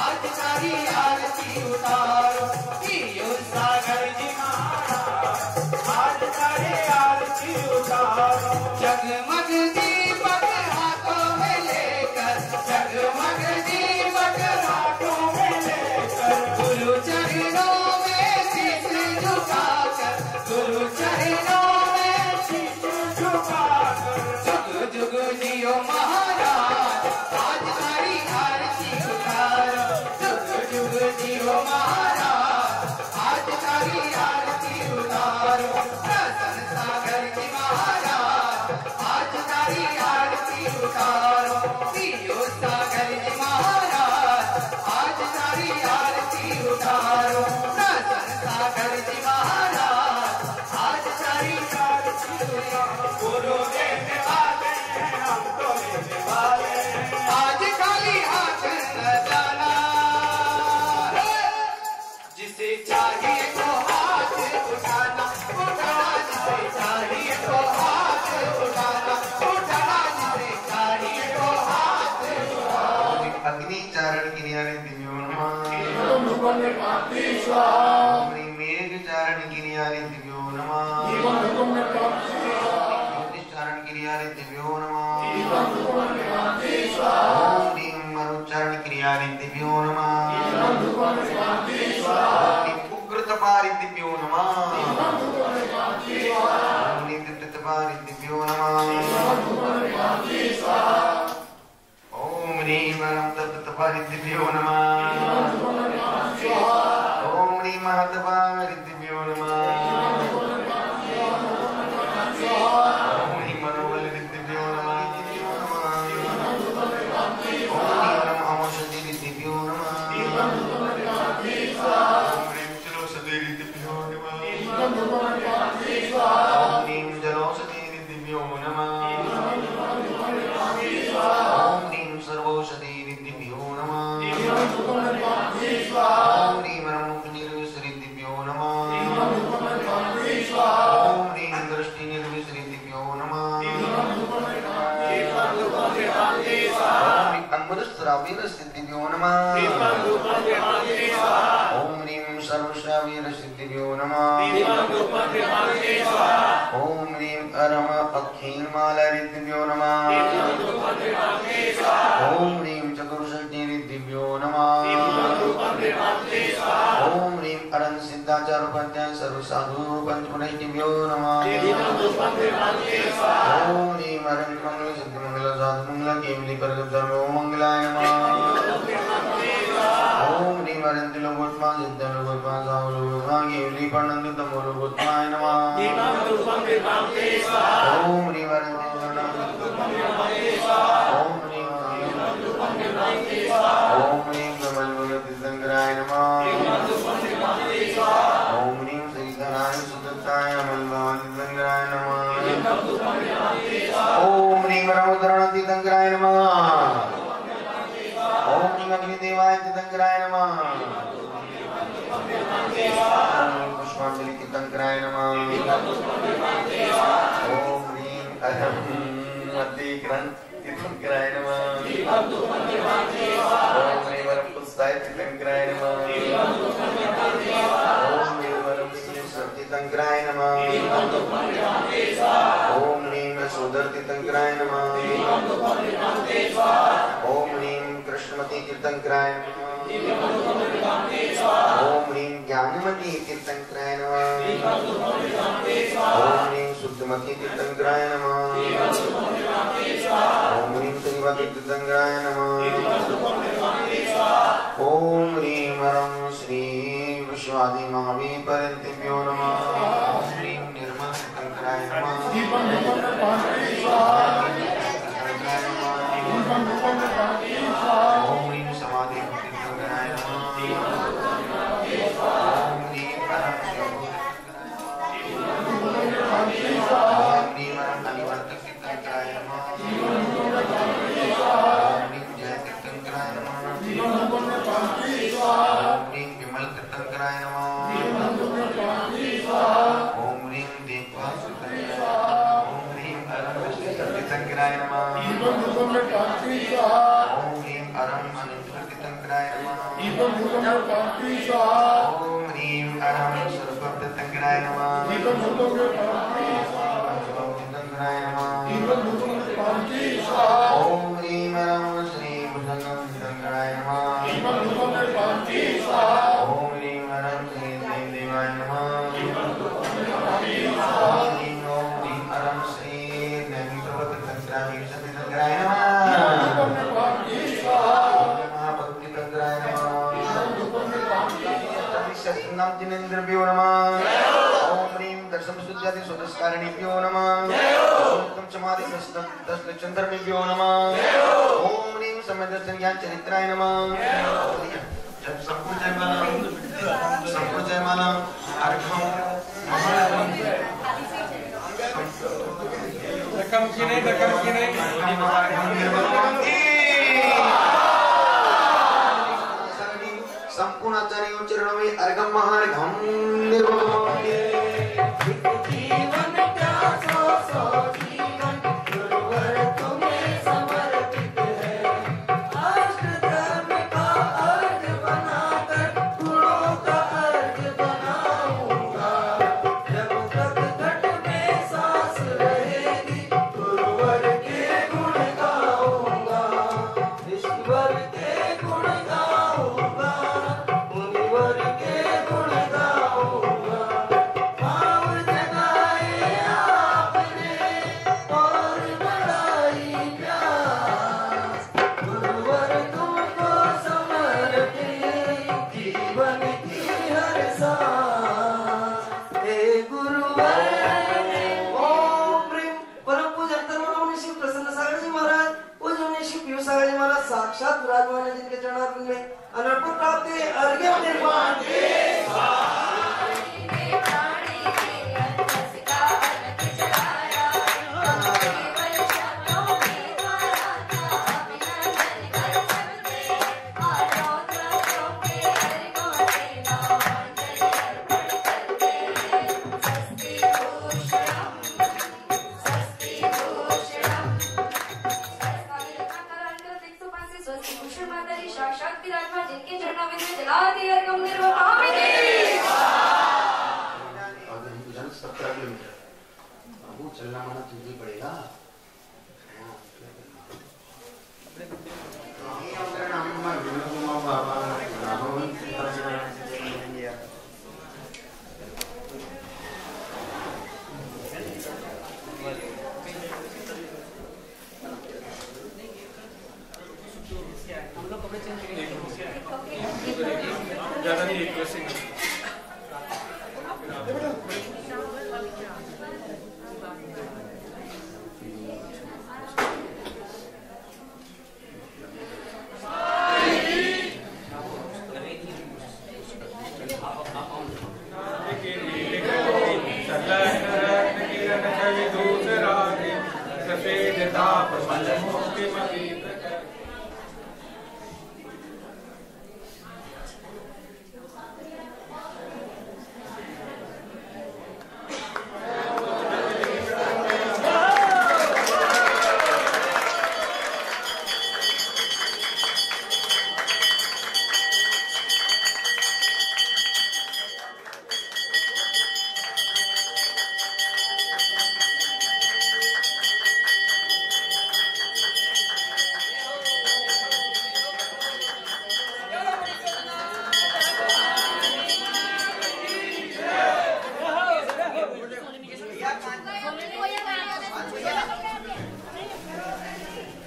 आज सारी आरती उतारो पियो सागर जी महाराज आज सारी आरती उतारो जगमग दीपक हाथों में लेकर जगमग दीपक हाथों में लेकर गुरु चरणों में शीश झुकाकर गुरु चरणों में शीश झुकाकर जुग जुग जियो महाराज आज सारी आरती उतारो जुग जुग जियो महाराज आज सारी आरती उतारो रतन सागर जी महाराज आज सारी आरती उतारो पियो सागर जी महाराज आज सारी आरती उतारो रतन सागर जी महाराज आज सारी आरती उतारो गुरु देने वाले हैं हम तो लेने वाले आज खाली हाथ न जाना जिसे चाहिए तो हाथ उठाना उठाना जिसे चाहिए तो हाथ उठाना उठाना जिसे चाहिए तो हाथ उठाना अग्नि चारण क्रियाने दिव्यो नमः मेघ चारण क्रियाने दिव्यो नमः ज्योतिष चारण क्रियाने दिव्यो नमः मरुचारण क्रियाने दिव्यो नमः उग्रतपारि दिव्यो नमः नित्यतपारि दिव्यो नमः ओम ह्रीं तप्तपारि दिव्यो नमः ओम ह्रीं महतपारि दिव्यो नमः ओम ह्रीं मनोबल दिव्यो नमः ओम ह्रीं औषधि दिव्यो नमः ओम ह्रीं जलोषधि दिव्यो नमः ओम ह्रीं जलोषधि दिव्यो नमः ओम ह्रीं सर्वौषधि दिव्यो नमः ओम ह्रीं निर्विसरि दिव्यो नमः ओम ह्रीं दृष्टि निर्विसरि दिव्यो नमः ओम ह्रीं अमृतस्रावीर दिव्यो नमः ओम ह्रीं सर्वश्रावीर दिव्यो नमः ओम ह्रीं अरम अखिल माला दिव्यो नमः ओम ह्रीं चतुर्षष्टि दिव्यो नमः ओम ह्रीं अरन सिद्धाचार उपाध्याय सर्व साधु पंचपुरुष दिव्यो नमः ओम ह्रीं अरन मंगल सिद्धि मंगल साधु मंगल केवली परगत धर्म मंगलाय नमः ओम ह्रीं अरन तिलोगोत्मा सिद्ध लोगोत्मा साहु लोगोत्मा केवली परणंद तमो लोगोत्माय नमः ओम ह्रीं अरन ओम ह्रीं ओम ह्रीं कमलवतीशंकराय नमः ओम ह्रीं श्रीधराय सुदत्ताय मलभवातीशंकराय नमः ओम ह्रीं ब्रह्मोद्धरणतीशंकराय नमः ओम ह्रीं अग्निदेवाय तीशंकराय नमः ओम पुष्पांजलि तीशंकराय नमः ओम ह्रीं अहं मतिग्रंथ तीशंकराय नमः ओम ह्रीं वरपुस्ताय तीशंकराय नमः ओम ह्रीं वरपुस्ताय तीशंकराय नमः ओम ह्रीं सोदर तीशंकराय नमः ओम ह्रीं कृष्णमती तीशंकराय नमः ओम ह्रीं ज्ञानमती तीशंकराय नमः ओम ह्रीं शुद्धमती तीशंकराय नमः ओम ह्रीं श्रीमती तीशंकराय नमः ओम ह्रीं वरं श्री विश्वादि महावीर परंतिभ्यो नमः ओम ह्रीं निर्मल तीशंकराय नमः ओम ह्रीं समाधि तीशंकराय नमः ओम ह्रीं परम ओम ह्रीं वरं अनिवर्तक तीशंकराय नमः ओम ह्रीं जय तीशंकराय नमः ओम ह्रीं विमल तीशंकराय नमः ओम ह्रीं देवपाल तीशंकराय नमः ओम ह्रीं अरं सुरपतितंत्राय नमः। ओम ह्रीं अरं सुरपतितंत्राय नमः। सुरपतितंत्राय नमः। ओम ह्रीं अरं श्री भुजंगतंत्राय नमः। ओम ह्रीं अरं श्री देवाय नमः। ओम ह्रीं अरं श्री नेत्रवतंत्राय नमः। नाम जिनेन्द्रभ्यो नमः। ओम ह्रीं दशम शुद्धादि सुदस्कारिणीभ्यो नमः। ओम समाधि दस चंद्रभ्यो नमः। ओम ह्रीं समदर्शन ज्ञान चरित्राय नमः। संपूर्ण जयमाला अर्घम संपूर्ण आचार्यों चरणों में अर्घम महार्घम निर्वहति। जीवन प्यासो सो जीवन गुरुवर तुम्हें समर्पित है। अष्ट धर्म का अर्घ बनाकर गुणों का अर्घ बनाऊंगा। जब तक घट में सांस रहेगी गुरुवर के गुण गाऊंगा। ईश्वर के गुण गाऊंगा। मुनिवर के गुण गाऊंगा। भाव जगाए आपने और बढ़ाई प्यास। गुरुवर तुमको समर्पित जीवन की हर सांस। हे गुरुवर। ओम ह्रीं परम पूज्य धर्मगुरु श्री प्रसन्न सागर जी महाराज, पूज्य श्री पीयूष सागर जी महाराज साक्षात विराजमान है, जिनके चरणारविंद में अनर्पण प्राप्त है। अर्घ्य निर्माण साक्षात विराजमान जिनके चरणों में जला दिया अर्घम निर्वहति। अगर हम जन 17 किलोमीटर अब चलना माना तुझे पड़ेगा। ज़्यादा नहीं एक वैसे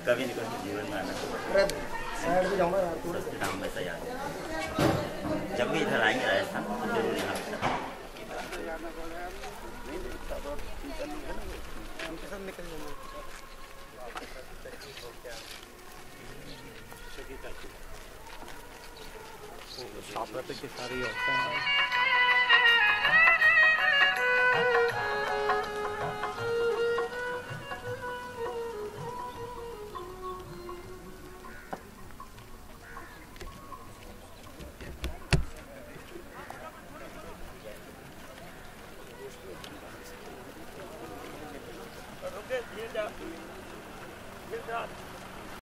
कभी नहीं कभी जीवन में आना नाम में से याद जब भी इधर आएंगे राजस्थान तो जरूर यहाँ पे के सारे होते हैं। Get down.